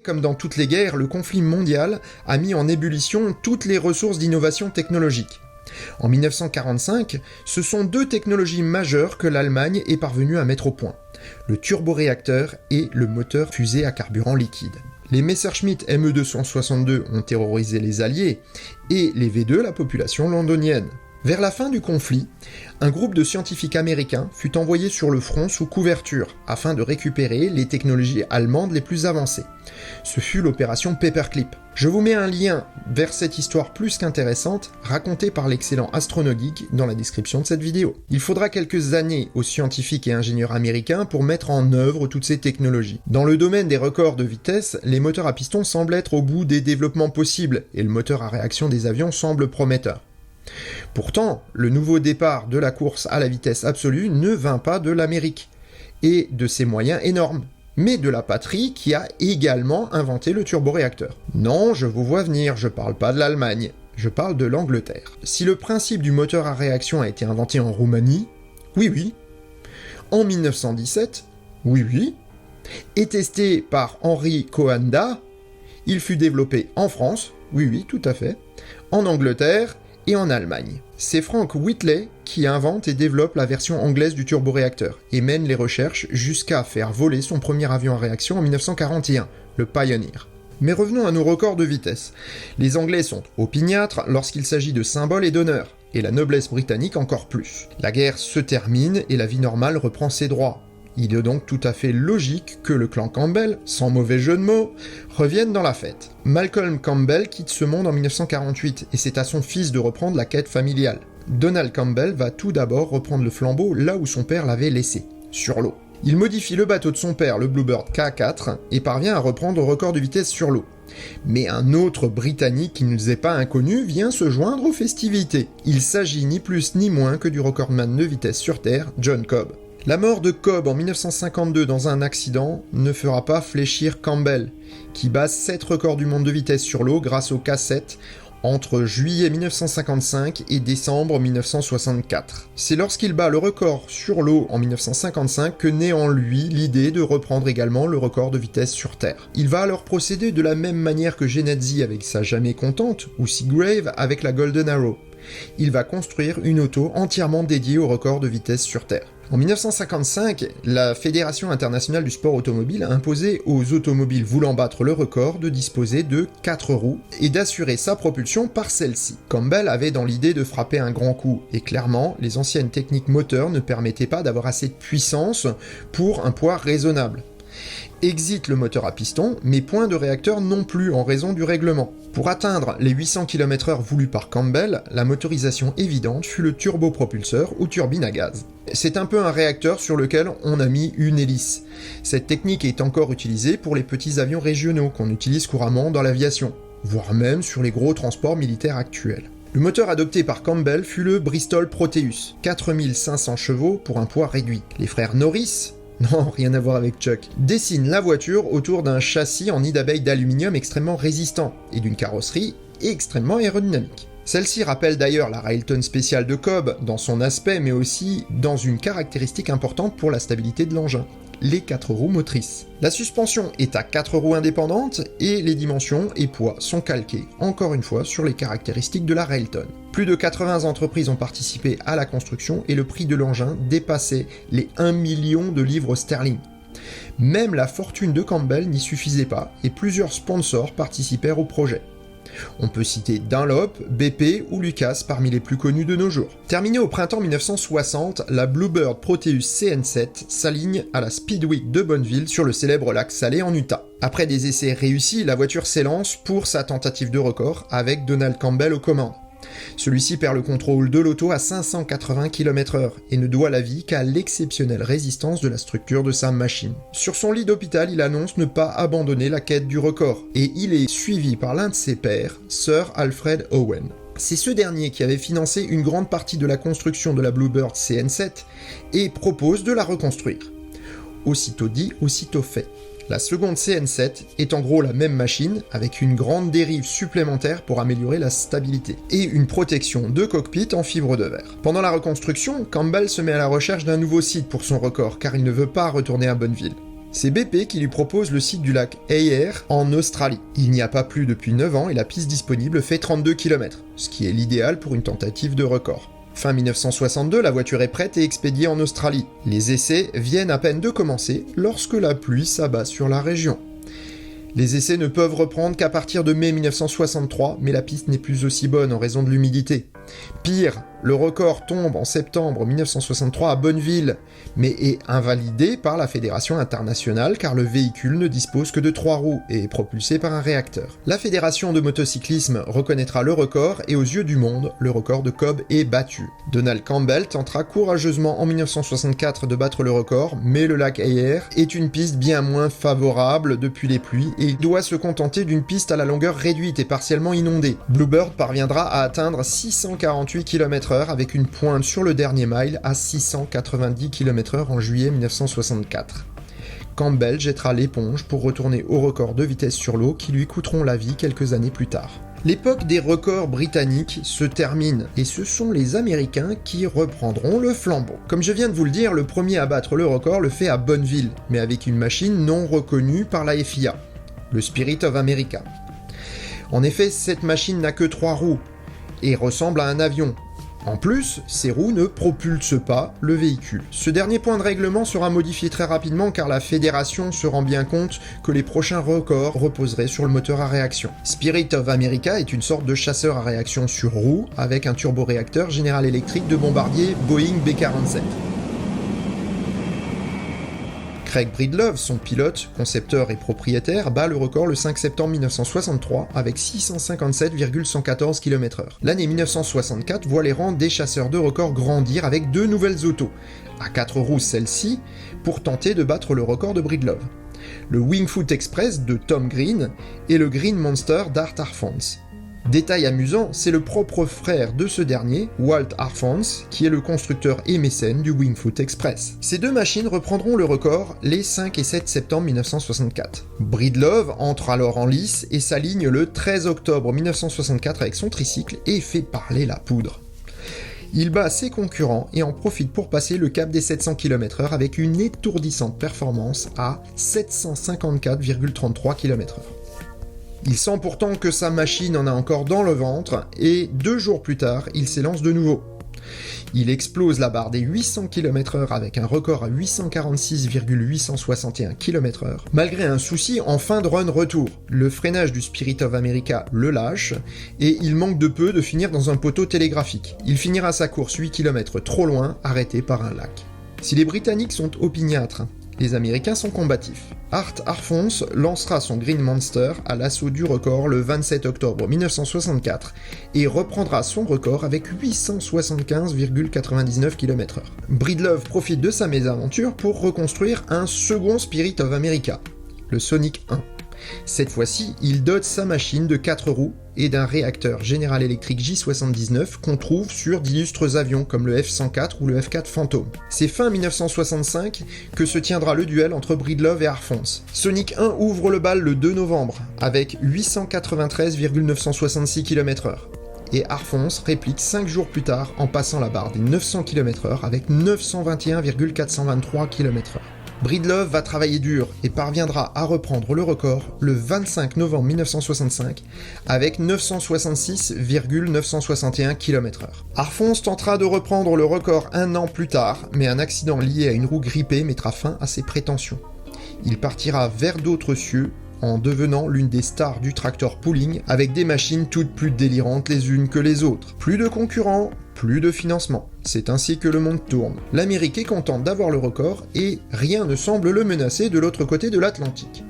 [SPEAKER 1] Comme dans toutes les guerres, le conflit mondial a mis en ébullition toutes les ressources d'innovation technologique. En 1945, ce sont 2 technologies majeures que l'Allemagne est parvenue à mettre au point, le turboréacteur et le moteur fusée à carburant liquide. Les Messerschmitt Me-262 ont terrorisé les Alliés, et les V2 la population londonienne. Vers la fin du conflit, un groupe de scientifiques américains fut envoyé sur le front sous couverture, afin de récupérer les technologies allemandes les plus avancées. Ce fut l'opération Paperclip. Je vous mets un lien vers cette histoire plus qu'intéressante, racontée par l'excellent AstronoGeek dans la description de cette vidéo. Il faudra quelques années aux scientifiques et ingénieurs américains pour mettre en œuvre toutes ces technologies. Dans le domaine des records de vitesse, les moteurs à piston semblent être au bout des développements possibles, et le moteur à réaction des avions semble prometteur. Pourtant, le nouveau départ de la course à la vitesse absolue ne vint pas de l'Amérique, et de ses moyens énormes, mais de la patrie qui a également inventé le turboréacteur. Non, je vous vois venir, je parle pas de l'Allemagne, je parle de l'Angleterre. Si le principe du moteur à réaction a été inventé en Roumanie, oui. En 1917, oui. Et testé par Henry Coanda, il fut développé en France, oui, tout à fait, en Angleterre, et en Allemagne. C'est Frank Whitley qui invente et développe la version anglaise du turboréacteur, et mène les recherches jusqu'à faire voler son premier avion à réaction en 1941, le Pioneer. Mais revenons à nos records de vitesse. Les Anglais sont opiniâtres lorsqu'il s'agit de symboles et d'honneurs, et la noblesse britannique encore plus. La guerre se termine et la vie normale reprend ses droits. Il est donc tout à fait logique que le clan Campbell, sans mauvais jeu de mots, revienne dans la fête. Malcolm Campbell quitte ce monde en 1948 et c'est à son fils de reprendre la quête familiale. Donald Campbell va tout d'abord reprendre le flambeau là où son père l'avait laissé, sur l'eau. Il modifie le bateau de son père, le Bluebird K4, et parvient à reprendre le record de vitesse sur l'eau. Mais un autre Britannique qui ne nous est pas inconnu vient se joindre aux festivités. Il s'agit ni plus ni moins que du recordman de vitesse sur Terre, John Cobb. La mort de Cobb en 1952 dans un accident ne fera pas fléchir Campbell, qui bat 7 records du monde de vitesse sur l'eau grâce au K7 entre juillet 1955 et décembre 1964. C'est lorsqu'il bat le record sur l'eau en 1955 que naît en lui l'idée de reprendre également le record de vitesse sur Terre. Il va alors procéder de la même manière que Genadzi avec sa Jamais Contente ou Seagrave avec la Golden Arrow. Il va construire une auto entièrement dédiée au record de vitesse sur Terre. En 1955, la Fédération internationale du sport automobile a imposé aux automobiles voulant battre le record de disposer de 4 roues et d'assurer sa propulsion par celle-ci. Campbell avait dans l'idée de frapper un grand coup, et clairement, les anciennes techniques moteurs ne permettaient pas d'avoir assez de puissance pour un poids raisonnable. Exit le moteur à piston, mais point de réacteur non plus en raison du règlement. Pour atteindre les 800 km/h voulus par Campbell, la motorisation évidente fut le turbopropulseur ou turbine à gaz. C'est un peu un réacteur sur lequel on a mis une hélice. Cette technique est encore utilisée pour les petits avions régionaux qu'on utilise couramment dans l'aviation, voire même sur les gros transports militaires actuels. Le moteur adopté par Campbell fut le Bristol Proteus, 4500 chevaux pour un poids réduit. Les frères Norris, non, rien à voir avec Chuck, dessinent la voiture autour d'un châssis en nid d'abeille d'aluminium extrêmement résistant et d'une carrosserie extrêmement aérodynamique. Celle-ci rappelle d'ailleurs la Railton spéciale de Cobb dans son aspect, mais aussi dans une caractéristique importante pour la stabilité de l'engin, les 4 roues motrices. La suspension est à 4 roues indépendantes et les dimensions et poids sont calqués, encore une fois, sur les caractéristiques de la Railton. Plus de 80 entreprises ont participé à la construction et le prix de l'engin dépassait les 1 million de livres sterling. Même la fortune de Campbell n'y suffisait pas et plusieurs sponsors participèrent au projet. On peut citer Dunlop, BP ou Lucas parmi les plus connus de nos jours. Terminée au printemps 1960, la Bluebird Proteus CN7 s'aligne à la Speedweek de Bonneville sur le célèbre lac Salé en Utah. Après des essais réussis, la voiture s'élance pour sa tentative de record avec Donald Campbell aux commandes. Celui-ci perd le contrôle de l'auto à 580 km/h et ne doit la vie qu'à l'exceptionnelle résistance de la structure de sa machine. Sur son lit d'hôpital, il annonce ne pas abandonner la quête du record, et il est suivi par l'un de ses pairs, Sir Alfred Owen. C'est ce dernier qui avait financé une grande partie de la construction de la Bluebird CN7 et propose de la reconstruire. Aussitôt dit, aussitôt fait. La seconde CN7 est en gros la même machine, avec une grande dérive supplémentaire pour améliorer la stabilité, et une protection de cockpit en fibre de verre. Pendant la reconstruction, Campbell se met à la recherche d'un nouveau site pour son record, car il ne veut pas retourner à Bonneville. C'est BP qui lui propose le site du lac Eyre en Australie. Il n'y a pas plus depuis 9 ans et la piste disponible fait 32 km, ce qui est l'idéal pour une tentative de record. Fin 1962, la voiture est prête et expédiée en Australie. Les essais viennent à peine de commencer lorsque la pluie s'abat sur la région. Les essais ne peuvent reprendre qu'à partir de mai 1963, mais la piste n'est plus aussi bonne en raison de l'humidité. Pire, le record tombe en septembre 1963 à Bonneville, mais est invalidé par la Fédération internationale car le véhicule ne dispose que de 3 roues et est propulsé par un réacteur. La Fédération de motocyclisme reconnaîtra le record et aux yeux du monde, le record de Cobb est battu. Donald Campbell tentera courageusement en 1964 de battre le record, mais le lac Eyre est une piste bien moins favorable depuis les pluies et il doit se contenter d'une piste à la longueur réduite et partiellement inondée. Bluebird parviendra à atteindre 648 km/h avec une pointe sur le dernier mile à 690 km/h en juillet 1964. Campbell jettera l'éponge pour retourner au record de vitesse sur l'eau qui lui coûteront la vie quelques années plus tard. L'époque des records britanniques se termine et ce sont les Américains qui reprendront le flambeau. Comme je viens de vous le dire, le premier à battre le record le fait à Bonneville, mais avec une machine non reconnue par la FIA, le Spirit of America. En effet, cette machine n'a que 3 roues et ressemble à un avion. En plus, ces roues ne propulsent pas le véhicule. Ce dernier point de règlement sera modifié très rapidement car la fédération se rend bien compte que les prochains records reposeraient sur le moteur à réaction. Spirit of America est une sorte de chasseur à réaction sur roues avec un turboréacteur General Electric de bombardier Boeing B-47. Craig Breedlove, son pilote, concepteur et propriétaire, bat le record le 5 septembre 1963 avec 657,114 km/h. L'année 1964 voit les rangs des chasseurs de records grandir avec 2 nouvelles autos, à 4 roues celle-ci, pour tenter de battre le record de Breedlove. Le Wingfoot Express de Tom Green et le Green Monster d'Art Arfons. Détail amusant, c'est le propre frère de ce dernier, Walt Arfons, qui est le constructeur et mécène du Wingfoot Express. Ces deux machines reprendront le record les 5 et 7 septembre 1964. Breedlove entre alors en lice et s'aligne le 13 octobre 1964 avec son tricycle et fait parler la poudre. Il bat ses concurrents et en profite pour passer le cap des 700 km/h avec une étourdissante performance à 754,33 km/h. Il sent pourtant que sa machine en a encore dans le ventre et 2 jours plus tard, il s'élance de nouveau. Il explose la barre des 800 km/h avec un record à 846,861 km/h, malgré un souci en fin de run retour. Le freinage du Spirit of America le lâche, et il manque de peu de finir dans un poteau télégraphique. Il finira sa course 8 km trop loin, arrêté par un lac. Si les Britanniques sont opiniâtres, les Américains sont combatifs. Art Arfons lancera son Green Monster à l'assaut du record le 27 octobre 1964 et reprendra son record avec 875,99 km/h. Breedlove profite de sa mésaventure pour reconstruire un second Spirit of America, le Sonic 1. Cette fois-ci, il dote sa machine de 4 roues et d'un réacteur General Electric J79 qu'on trouve sur d'illustres avions comme le F-104 ou le F-4 Phantom. C'est fin 1965 que se tiendra le duel entre Breedlove et Arfons. Sonic 1 ouvre le bal le 2 novembre avec 893,966 km/h. Et Arfons réplique 5 jours plus tard en passant la barre des 900 km/h avec 921,423 km/h. Breedlove va travailler dur et parviendra à reprendre le record le 25 novembre 1965 avec 966,961 km/h. Arfons tentera de reprendre le record un an plus tard, mais un accident lié à une roue grippée mettra fin à ses prétentions. Il partira vers d'autres cieux en devenant l'une des stars du tractor pooling avec des machines toutes plus délirantes les unes que les autres. Plus de concurrents, plus de financement. C'est ainsi que le monde tourne. L'Amérique est contente d'avoir le record et rien ne semble le menacer de l'autre côté de l'Atlantique.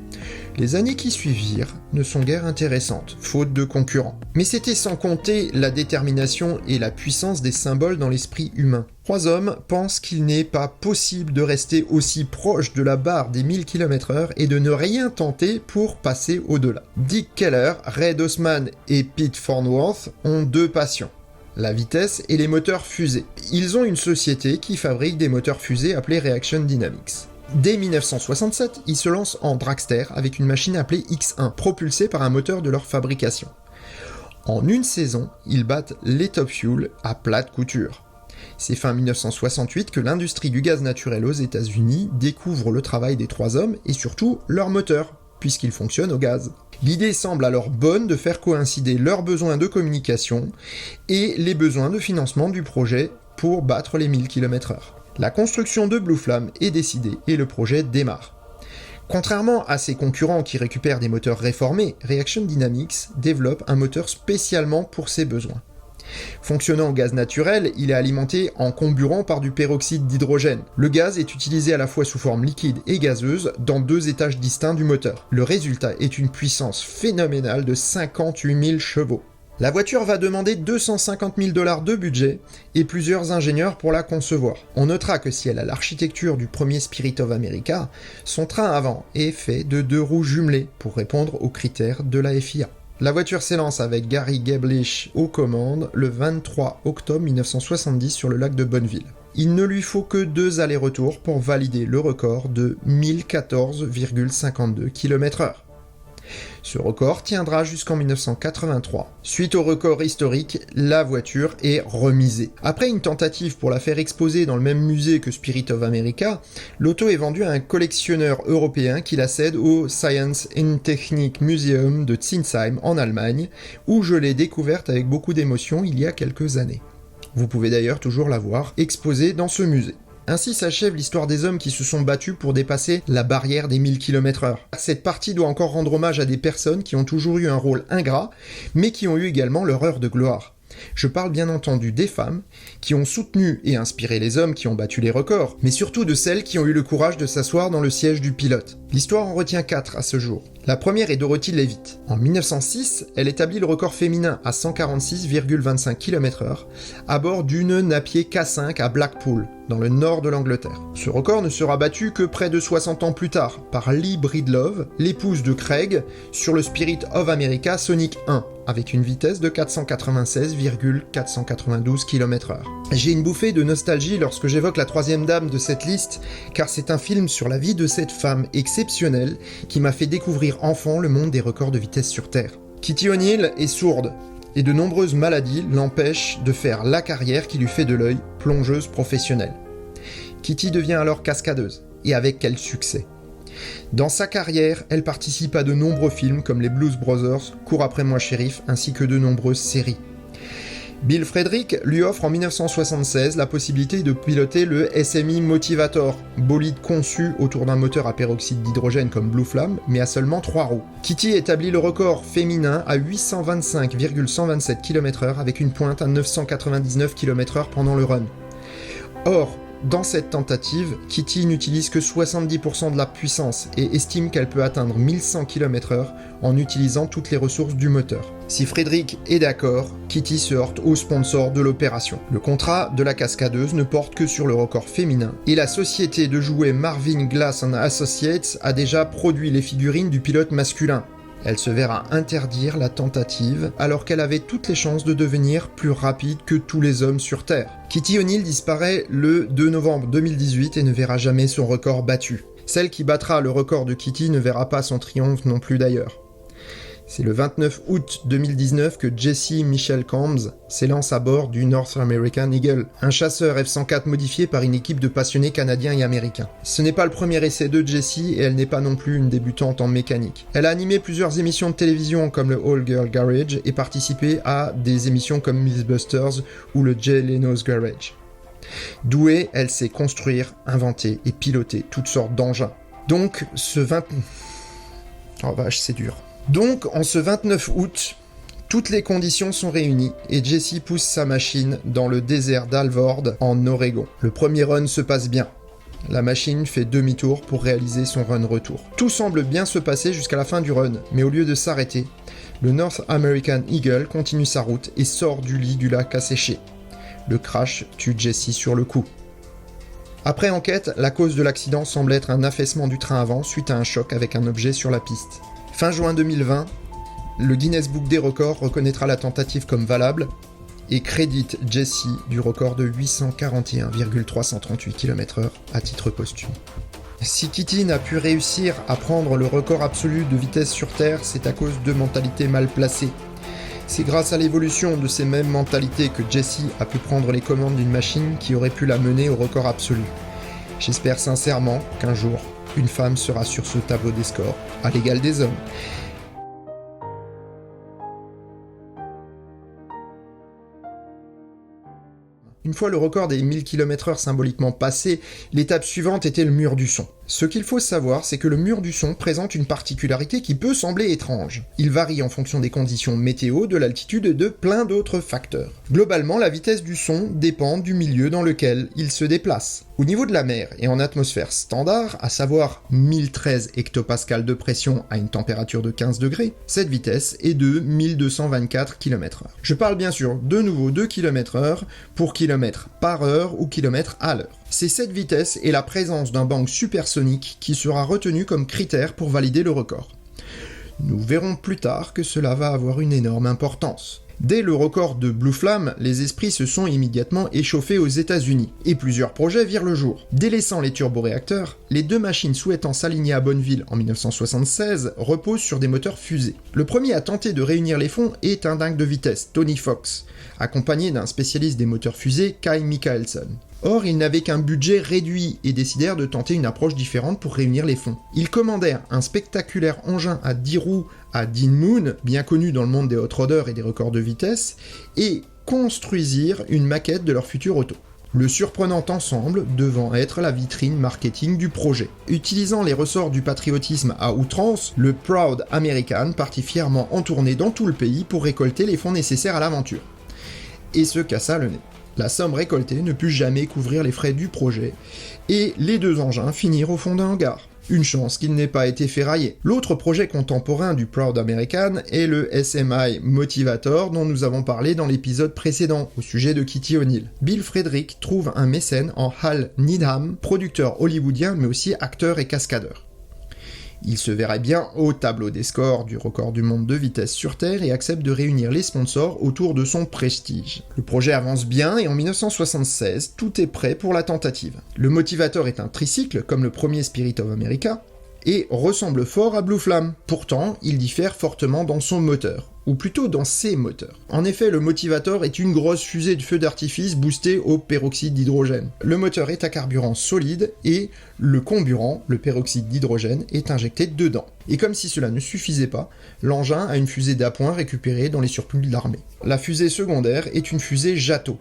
[SPEAKER 1] Les années qui suivirent ne sont guère intéressantes, faute de concurrents. Mais c'était sans compter la détermination et la puissance des symboles dans l'esprit humain. 3 hommes pensent qu'il n'est pas possible de rester aussi proche de la barre des 1000 km/h et de ne rien tenter pour passer au-delà. Dick Keller, Red Osman et Pete Farnworth ont 2 passions: la vitesse et les moteurs fusées. Ils ont une société qui fabrique des moteurs fusées appelée Reaction Dynamics. Dès 1967, ils se lancent en dragster avec une machine appelée X1, propulsée par un moteur de leur fabrication. En une saison, ils battent les Top Fuel à plate couture. C'est fin 1968 que l'industrie du gaz naturel aux États-Unis découvre le travail des 3 hommes et surtout leur moteur, puisqu'il fonctionne au gaz. L'idée semble alors bonne de faire coïncider leurs besoins de communication et les besoins de financement du projet pour battre les 1000 km/h. La construction de Blue Flame est décidée et le projet démarre. Contrairement à ses concurrents qui récupèrent des moteurs réformés, Reaction Dynamics développe un moteur spécialement pour ses besoins. Fonctionnant au gaz naturel, il est alimenté en comburant par du peroxyde d'hydrogène. Le gaz est utilisé à la fois sous forme liquide et gazeuse dans 2 étages distincts du moteur. Le résultat est une puissance phénoménale de 58 000 chevaux. La voiture va demander 250 000 $ de budget et plusieurs ingénieurs pour la concevoir. On notera que si elle a l'architecture du premier Spirit of America, son train avant est fait de 2 roues jumelées pour répondre aux critères de la FIA. La voiture s'élance avec Gary Gablish aux commandes le 23 octobre 1970 sur le lac de Bonneville. Il ne lui faut que 2 allers-retours pour valider le record de 1014,52 km/h. Ce record tiendra jusqu'en 1983. Suite au record historique, la voiture est remisée. Après une tentative pour la faire exposer dans le même musée que Spirit of America, l'auto est vendue à un collectionneur européen qui la cède au Science and Technik Museum de Zinsheim en Allemagne, où je l'ai découverte avec beaucoup d'émotion il y a quelques années. Vous pouvez d'ailleurs toujours la voir exposée dans ce musée. Ainsi s'achève l'histoire des hommes qui se sont battus pour dépasser la barrière des 1000 km/h. Cette partie doit encore rendre hommage à des personnes qui ont toujours eu un rôle ingrat, mais qui ont eu également leur heure de gloire. Je parle bien entendu des femmes, qui ont soutenu et inspiré les hommes qui ont battu les records, mais surtout de celles qui ont eu le courage de s'asseoir dans le siège du pilote. L'histoire en retient 4 à ce jour. La première est Dorothy Leavitt. En 1906, elle établit le record féminin à 146,25 km/h à bord d'une Napier K5 à Blackpool, dans le nord de l'Angleterre. Ce record ne sera battu que près de 60 ans plus tard par Lee Breedlove, l'épouse de Craig, sur le Spirit of America Sonic 1, avec une vitesse de 496,492 km/h. J'ai une bouffée de nostalgie lorsque j'évoque la troisième dame de cette liste, car c'est un film sur la vie de cette femme exceptionnelle qui m'a fait découvrir enfant le monde des records de vitesse sur Terre. Kitty O'Neill est sourde, et de nombreuses maladies l'empêchent de faire la carrière qui lui fait de l'œil, plongeuse professionnelle. Kitty devient alors cascadeuse, et avec quel succès. Dans sa carrière, elle participe à de nombreux films comme les Blues Brothers, Cours après moi shérif, ainsi que de nombreuses séries. Bill Frederick lui offre en 1976 la possibilité de piloter le SMI Motivator, bolide conçu autour d'un moteur à peroxyde d'hydrogène comme Blue Flamme, mais à seulement 3 roues. Kitty établit le record féminin à 825,127 km/h avec une pointe à 999 km/h pendant le run. Or, dans cette tentative, Kitty n'utilise que 70% de la puissance et estime qu'elle peut atteindre 1100 km/h en utilisant toutes les ressources du moteur. Si Frederick est d'accord, Kitty se heurte au sponsor de l'opération. Le contrat de la cascadeuse ne porte que sur le record féminin, et la société de jouets Marvin Glass & Associates a déjà produit les figurines du pilote masculin. Elle se verra interdire la tentative alors qu'elle avait toutes les chances de devenir plus rapide que tous les hommes sur Terre. Kitty O'Neill disparaît le 2 novembre 2018 et ne verra jamais son record battu. Celle qui battra le record de Kitty ne verra pas son triomphe non plus d'ailleurs. C'est le 29 août 2019 que Jesse Michelle Combs s'élance à bord du North American Eagle, un chasseur F-104 modifié par une équipe de passionnés canadiens et américains. Ce n'est pas le premier essai de Jessie et elle n'est pas non plus une débutante en mécanique. Elle a animé plusieurs émissions de télévision comme le All Girl Garage et participé à des émissions comme Mythbusters ou le Jay Leno's Garage. Douée, elle sait construire, inventer et piloter toutes sortes d'engins. Donc, Oh vache, c'est dur. Donc, en ce 29 août, toutes les conditions sont réunies et Jessie pousse sa machine dans le désert d'Alvord, en Oregon. Le premier run se passe bien. La machine fait demi-tour pour réaliser son run retour. Tout semble bien se passer jusqu'à la fin du run, mais au lieu de s'arrêter, le North American Eagle continue sa route et sort du lit du lac asséché. Le crash tue Jessie sur le coup. Après enquête, la cause de l'accident semble être un affaissement du train avant suite à un choc avec un objet sur la piste. Fin juin 2020, le Guinness Book des records reconnaîtra la tentative comme valable et crédite Jessie du record de 841,338 km/h à titre posthume. Si Kitty n'a pu réussir à prendre le record absolu de vitesse sur Terre, c'est à cause de mentalités mal placées. C'est grâce à l'évolution de ces mêmes mentalités que Jessie a pu prendre les commandes d'une machine qui aurait pu la mener au record absolu. J'espère sincèrement qu'un jour, une femme sera sur ce tableau des scores, à l'égal des hommes. Une fois le record des 1000 km/h symboliquement passé, l'étape suivante était le mur du son. Ce qu'il faut savoir, c'est que le mur du son présente une particularité qui peut sembler étrange. Il varie en fonction des conditions météo, de l'altitude et de plein d'autres facteurs. Globalement, la vitesse du son dépend du milieu dans lequel il se déplace. Au niveau de la mer et en atmosphère standard, à savoir 1013 hectopascales de pression à une température de 15 degrés, cette vitesse est de 1224 km/h. Je parle bien sûr de nouveau de km/h pour km par heure ou km à l'heure. C'est cette vitesse et la présence d'un bang supersonique qui sera retenu comme critère pour valider le record. Nous verrons plus tard que cela va avoir une énorme importance. Dès le record de Blue Flamme, les esprits se sont immédiatement échauffés aux États-Unis, et plusieurs projets virent le jour. Délaissant les turboréacteurs, les deux machines souhaitant s'aligner à Bonneville en 1976 reposent sur des moteurs fusées. Le premier à tenter de réunir les fonds est un dingue de vitesse, Tony Fox, accompagné d'un spécialiste des moteurs fusées, Kai Michaelsen. Or, ils n'avaient qu'un budget réduit et décidèrent de tenter une approche différente pour réunir les fonds. Ils commandèrent un spectaculaire engin à 10 roues à Dean Moon, bien connu dans le monde des hot-rodders et des records de vitesse, et construisirent une maquette de leur future auto. Le surprenant ensemble devant être la vitrine marketing du projet. Utilisant les ressorts du patriotisme à outrance, le Proud American partit fièrement en tournée dans tout le pays pour récolter les fonds nécessaires à l'aventure. Et se cassa le nez. La somme récoltée ne put jamais couvrir les frais du projet, et les deux engins finirent au fond d'un hangar. Une chance qu'il n'ait pas été ferraillé. L'autre projet contemporain du Proud American est le SMI Motivator dont nous avons parlé dans l'épisode précédent au sujet de Kitty O'Neill. Bill Frederick trouve un mécène en Hal Needham, producteur hollywoodien mais aussi acteur et cascadeur. Il se verrait bien au tableau des scores du record du monde de vitesse sur Terre et accepte de réunir les sponsors autour de son prestige. Le projet avance bien et en 1976, tout est prêt pour la tentative. Le Motivator est un tricycle, comme le premier Spirit of America, et ressemble fort à Blue Flame. Pourtant, il diffère fortement dans son moteur, ou plutôt dans ses moteurs. En effet, le Motivator est une grosse fusée de feu d'artifice boostée au peroxyde d'hydrogène. Le moteur est à carburant solide et le comburant, le peroxyde d'hydrogène, est injecté dedans. Et comme si cela ne suffisait pas, l'engin a une fusée d'appoint récupérée dans les surplus de l'armée. La fusée secondaire est une fusée Jato.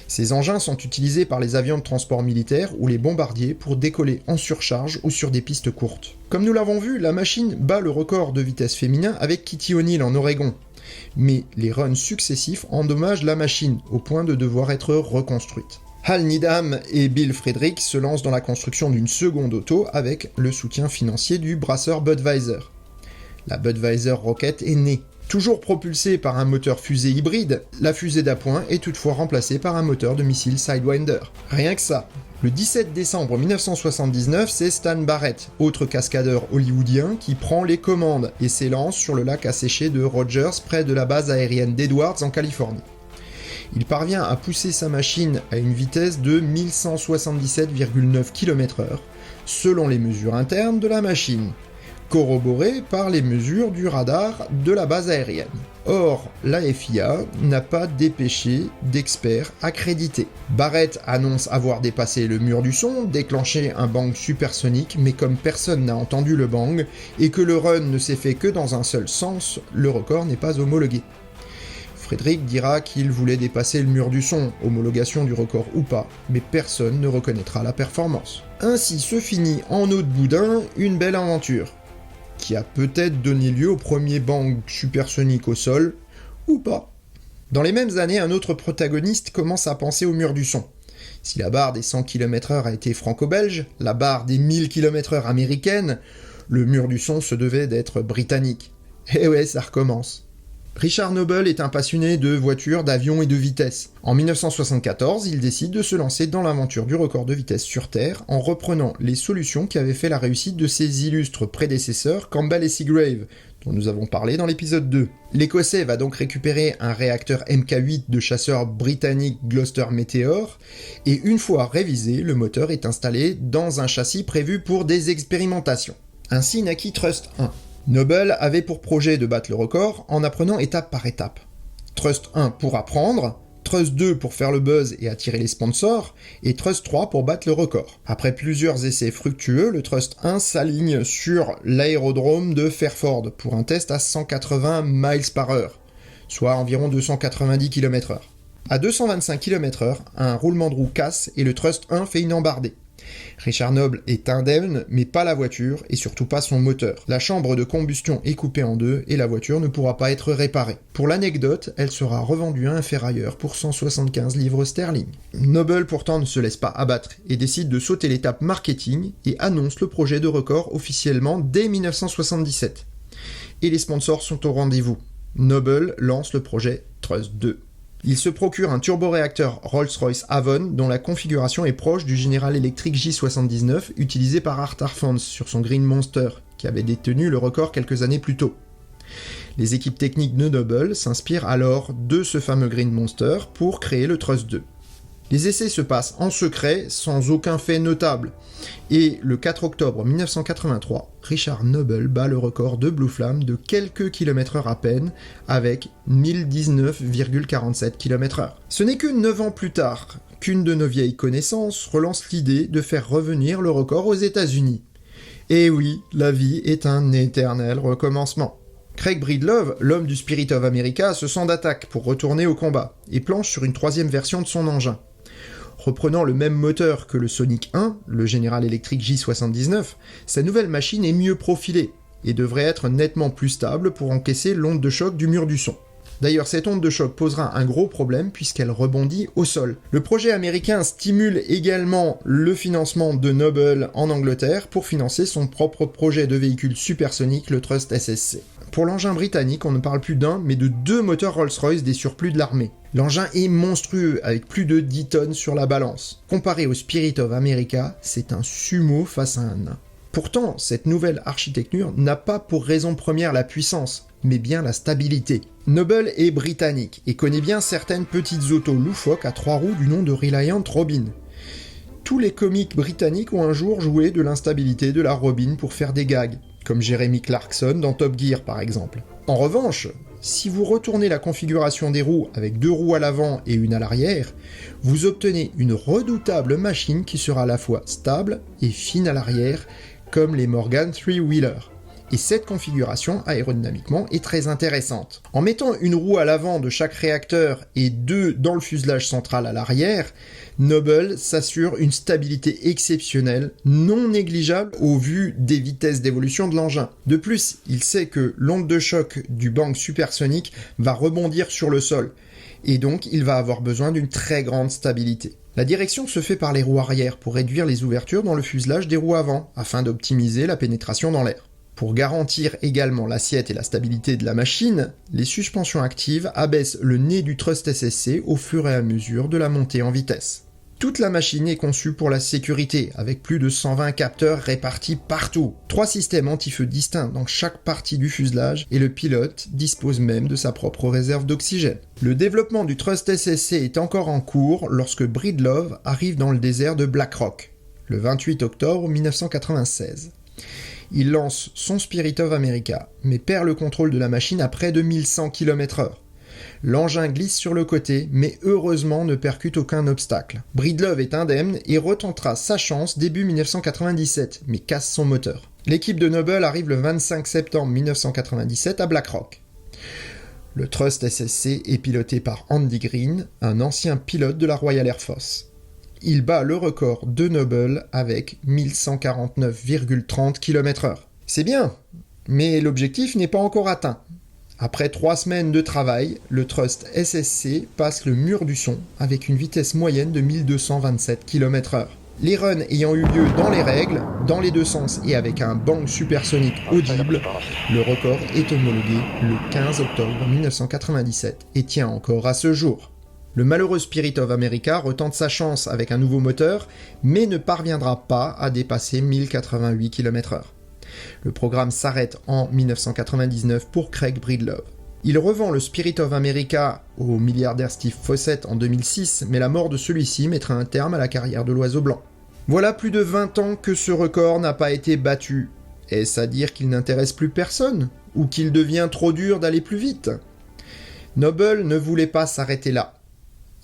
[SPEAKER 1] Ces engins sont utilisés par les avions de transport militaire ou les bombardiers pour décoller en surcharge ou sur des pistes courtes. Comme nous l'avons vu, la machine bat le record de vitesse féminin avec Kitty O'Neill en Oregon. Mais les runs successifs endommagent la machine au point de devoir être reconstruite. Hal Needham et Bill Frederick se lancent dans la construction d'une seconde auto avec le soutien financier du brasseur Budweiser. La Budweiser Rocket est née. Toujours propulsée par un moteur fusée hybride, la fusée d'appoint est toutefois remplacée par un moteur de missile Sidewinder. Rien que ça. Le 17 décembre 1979, c'est Stan Barrett, autre cascadeur hollywoodien, qui prend les commandes et s'élance sur le lac asséché de Rogers près de la base aérienne d'Edwards en Californie. Il parvient à pousser sa machine à une vitesse de 1177,9 km/h, selon les mesures internes de la machine, corroboré par les mesures du radar de la base aérienne. Or, la FIA n'a pas dépêché d'experts accrédités. Barrett annonce avoir dépassé le mur du son, déclenché un bang supersonique, mais comme personne n'a entendu le bang, et que le run ne s'est fait que dans un seul sens, le record n'est pas homologué. Frederick dira qu'il voulait dépasser le mur du son, homologation du record ou pas, mais personne ne reconnaîtra la performance. Ainsi se finit en eau de boudin une belle aventure, qui a peut-être donné lieu au premier bang supersonique au sol, ou pas. Dans les mêmes années, un autre protagoniste commence à penser au mur du son. Si la barre des 100 km/h a été franco-belge, la barre des 1000 km/h américaine, le mur du son se devait d'être britannique. Eh ouais, ça recommence. Richard Noble est un passionné de voitures, d'avions et de vitesse. En 1974, il décide de se lancer dans l'aventure du record de vitesse sur Terre en reprenant les solutions qui avaient fait la réussite de ses illustres prédécesseurs Campbell et Seagrave, dont nous avons parlé dans l'épisode 2. L'Écossais va donc récupérer un réacteur Mk8 de chasseur britannique Gloster Meteor, et une fois révisé, le moteur est installé dans un châssis prévu pour des expérimentations. Ainsi naquit Trust 1. Noble avait pour projet de battre le record en apprenant étape par étape. Trust 1 pour apprendre, Trust 2 pour faire le buzz et attirer les sponsors, et Trust 3 pour battre le record. Après plusieurs essais fructueux, le Trust 1 s'aligne sur l'aérodrome de Fairford pour un test à 180 miles/h, soit environ 290 km/h. À 225 km/h, un roulement de roue casse et le Trust 1 fait une embardée. Richard Noble est indemne, mais pas la voiture, et surtout pas son moteur. La chambre de combustion est coupée en deux, et la voiture ne pourra pas être réparée. Pour l'anecdote, elle sera revendue à un ferrailleur pour 175 livres sterling. Noble pourtant ne se laisse pas abattre, et décide de sauter l'étape marketing, et annonce le projet de record officiellement dès 1977. Et les sponsors sont au rendez-vous. Noble lance le projet Trust 2. Il se procure un turboréacteur Rolls-Royce Avon dont la configuration est proche du General Electric J79 utilisé par Art Arfons sur son Green Monster, qui avait détenu le record quelques années plus tôt. Les équipes techniques de Noble s'inspirent alors de ce fameux Green Monster pour créer le Trust 2. Les essais se passent en secret, sans aucun fait notable, et le 4 octobre 1983, Richard Noble bat le record de Blue Flame de quelques kilomètres-heure à peine, avec 1019,47 km/h. Ce n'est que 9 ans plus tard qu'une de nos vieilles connaissances relance l'idée de faire revenir le record aux États-Unis. Et oui, la vie est un éternel recommencement. Craig Breedlove, l'homme du Spirit of America, se sent d'attaque pour retourner au combat, et planche sur une troisième version de son engin. Reprenant le même moteur que le Sonic 1, le General Electric J79, sa nouvelle machine est mieux profilée, et devrait être nettement plus stable pour encaisser l'onde de choc du mur du son. D'ailleurs, cette onde de choc posera un gros problème puisqu'elle rebondit au sol. Le projet américain stimule également le financement de Noble en Angleterre pour financer son propre projet de véhicule supersonique, le Trust SSC. Pour l'engin britannique, on ne parle plus d'un, mais de 2 moteurs Rolls-Royce des surplus de l'armée. L'engin est monstrueux, avec plus de 10 tonnes sur la balance. Comparé au Spirit of America, c'est un sumo face à un nain. Pourtant, cette nouvelle architecture n'a pas pour raison première la puissance, mais bien la stabilité. Noble est britannique et connaît bien certaines petites autos loufoques à 3 roues du nom de Reliant Robin. Tous les comiques britanniques ont un jour joué de l'instabilité de la Robin pour faire des gags, comme Jeremy Clarkson dans Top Gear par exemple. En revanche, si vous retournez la configuration des roues avec 2 roues à l'avant et une à l'arrière, vous obtenez une redoutable machine qui sera à la fois stable et fine à l'arrière, comme les Morgan Three-Wheeler. Et cette configuration, aérodynamiquement, est très intéressante. En mettant une roue à l'avant de chaque réacteur et 2 dans le fuselage central à l'arrière, Noble s'assure une stabilité exceptionnelle, non négligeable au vu des vitesses d'évolution de l'engin. De plus, il sait que l'onde de choc du bang supersonique va rebondir sur le sol, et donc il va avoir besoin d'une très grande stabilité. La direction se fait par les roues arrière pour réduire les ouvertures dans le fuselage des roues avant, afin d'optimiser la pénétration dans l'air. Pour garantir également l'assiette et la stabilité de la machine, les suspensions actives abaissent le nez du Trust SSC au fur et à mesure de la montée en vitesse. Toute la machine est conçue pour la sécurité, avec plus de 120 capteurs répartis partout. 3 systèmes anti-feu distincts dans chaque partie du fuselage, et le pilote dispose même de sa propre réserve d'oxygène. Le développement du Trust SSC est encore en cours lorsque Breedlove arrive dans le désert de Black Rock, le 28 octobre 1996. Il lance son Spirit of America, mais perd le contrôle de la machine à près de 1100 km/h. L'engin glisse sur le côté, mais heureusement ne percute aucun obstacle. Breedlove est indemne et retentera sa chance début 1997, mais casse son moteur. L'équipe de Noble arrive le 25 septembre 1997 à Black Rock. Le Trust SSC est piloté par Andy Green, un ancien pilote de la Royal Air Force. Il bat le record de Noble avec 1149,30 km/h. C'est bien, mais l'objectif n'est pas encore atteint. Après 3 semaines de travail, le Trust SSC passe le mur du son avec une vitesse moyenne de 1227 km/h. Les runs ayant eu lieu dans les règles, dans les 2 sens et avec un bang supersonique audible, le record est homologué le 15 octobre 1997 et tient encore à ce jour. Le malheureux Spirit of America retente sa chance avec un nouveau moteur, mais ne parviendra pas à dépasser 1088 km/h. Le programme s'arrête en 1999 pour Craig Breedlove. Il revend le Spirit of America au milliardaire Steve Fossett en 2006, mais la mort de celui-ci mettra un terme à la carrière de l'Oiseau Blanc. Voilà plus de 20 ans que ce record n'a pas été battu. Est-ce à dire qu'il n'intéresse plus personne ? Ou qu'il devient trop dur d'aller plus vite ? Noble ne voulait pas s'arrêter là.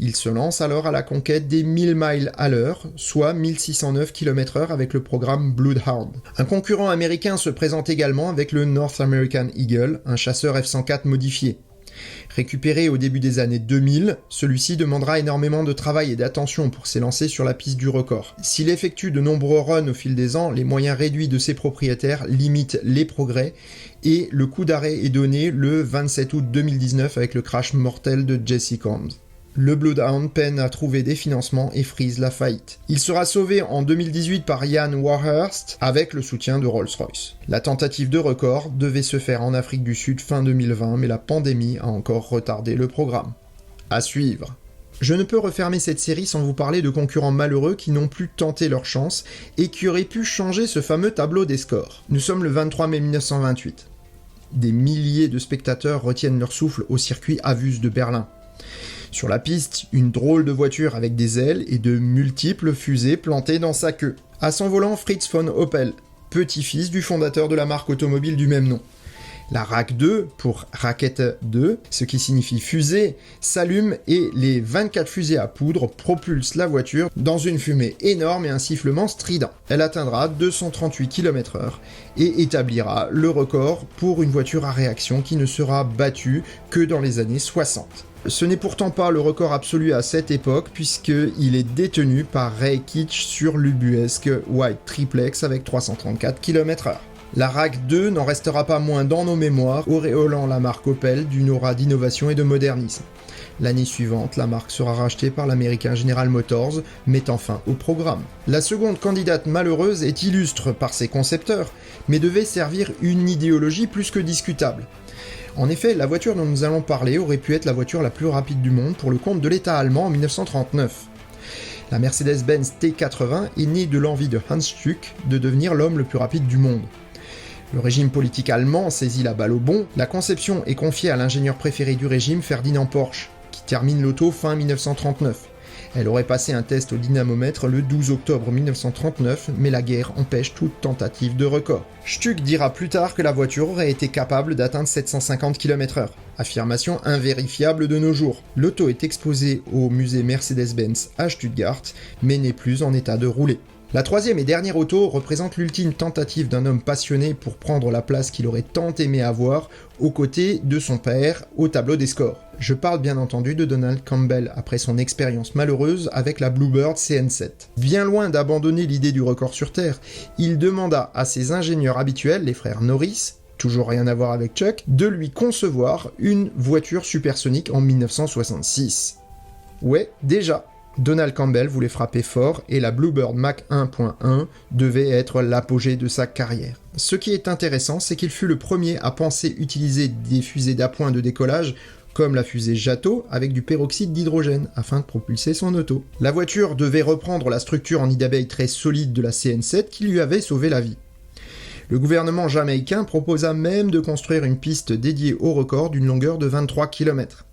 [SPEAKER 1] Il se lance alors à la conquête des 1000 miles à l'heure, soit 1609 km/h avec le programme Bloodhound. Un concurrent américain se présente également avec le North American Eagle, un chasseur F-104 modifié. Récupéré au début des années 2000, celui-ci demandera énormément de travail et d'attention pour s'élancer sur la piste du record. S'il effectue de nombreux runs au fil des ans, les moyens réduits de ses propriétaires limitent les progrès et le coup d'arrêt est donné le 27 août 2019 avec le crash mortel de Jesse Combs. Le Bloodhound peine à trouver des financements et frise la faillite. Il sera sauvé en 2018 par Ian Warhurst avec le soutien de Rolls-Royce. La tentative de record devait se faire en Afrique du Sud fin 2020, mais la pandémie a encore retardé le programme. À suivre. Je ne peux refermer cette série sans vous parler de concurrents malheureux qui n'ont plus tenté leur chance et qui auraient pu changer ce fameux tableau des scores. Nous sommes le 23 mai 1928. Des milliers de spectateurs retiennent leur souffle au circuit Avus de Berlin. Sur la piste, une drôle de voiture avec des ailes et de multiples fusées plantées dans sa queue. À son volant, Fritz von Opel, petit-fils du fondateur de la marque automobile du même nom. La Rak 2, pour Rakete 2, ce qui signifie fusée, s'allume et les 24 fusées à poudre propulsent la voiture dans une fumée énorme et un sifflement strident. Elle atteindra 238 km/h et établira le record pour une voiture à réaction qui ne sera battue que dans les années 60. Ce n'est pourtant pas le record absolu à cette époque, puisqu'il est détenu par Ray Kitch sur l'ubuesque White Triplex avec 334 km/h. La RAC 2 n'en restera pas moins dans nos mémoires, auréolant la marque Opel d'une aura d'innovation et de modernisme. L'année suivante, la marque sera rachetée par l'américain General Motors, mettant fin au programme. La seconde candidate malheureuse est illustre par ses concepteurs, mais devait servir une idéologie plus que discutable. En effet, la voiture dont nous allons parler aurait pu être la voiture la plus rapide du monde pour le compte de l'État allemand en 1939. La Mercedes-Benz T80 est née de l'envie de Hans Stuck de devenir l'homme le plus rapide du monde. Le régime politique allemand saisit la balle au bond, la conception est confiée à l'ingénieur préféré du régime, Ferdinand Porsche, qui termine l'auto fin 1939. Elle aurait passé un test au dynamomètre le 12 octobre 1939, mais la guerre empêche toute tentative de record. Stuck dira plus tard que la voiture aurait été capable d'atteindre 750 km/h. Affirmation invérifiable de nos jours. L'auto est exposée au musée Mercedes-Benz à Stuttgart, mais n'est plus en état de rouler. La troisième et dernière auto représente l'ultime tentative d'un homme passionné pour prendre la place qu'il aurait tant aimé avoir aux côtés de son père au tableau des scores. Je parle bien entendu de Donald Campbell après son expérience malheureuse avec la Bluebird CN7. Bien loin d'abandonner l'idée du record sur Terre, il demanda à ses ingénieurs habituels, les frères Norris, toujours rien à voir avec Chuck, de lui concevoir une voiture supersonique en 1966. Ouais, déjà. Donald Campbell voulait frapper fort et la Bluebird Mach 1.1 devait être l'apogée de sa carrière. Ce qui est intéressant, c'est qu'il fut le premier à penser utiliser des fusées d'appoint de décollage comme la fusée Jato avec du peroxyde d'hydrogène afin de propulser son auto. La voiture devait reprendre la structure en nid d'abeille très solide de la CN7 qui lui avait sauvé la vie. Le gouvernement jamaïcain proposa même de construire une piste dédiée au record d'une longueur de 23 km.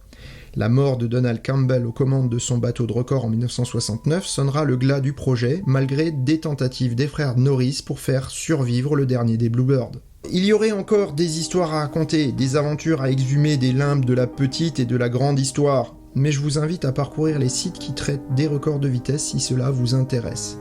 [SPEAKER 1] La mort de Donald Campbell aux commandes de son bateau de record en 1969 sonnera le glas du projet, malgré des tentatives des frères Norris pour faire survivre le dernier des Bluebirds. Il y aurait encore des histoires à raconter, des aventures à exhumer des limbes de la petite et de la grande histoire, mais je vous invite à parcourir les sites qui traitent des records de vitesse si cela vous intéresse.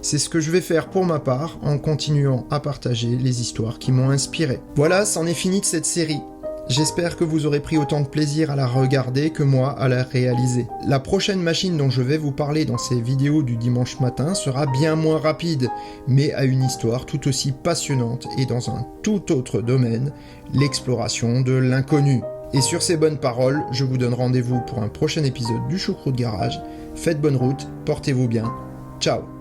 [SPEAKER 1] C'est ce que je vais faire pour ma part, en continuant à partager les histoires qui m'ont inspiré. Voilà, c'en est fini de cette série. J'espère que vous aurez pris autant de plaisir à la regarder que moi à la réaliser. La prochaine machine dont je vais vous parler dans ces vidéos du dimanche matin sera bien moins rapide, mais a une histoire tout aussi passionnante et dans un tout autre domaine, l'exploration de l'inconnu. Et sur ces bonnes paroles, je vous donne rendez-vous pour un prochain épisode du Choucroute Garage. Faites bonne route, portez-vous bien, ciao.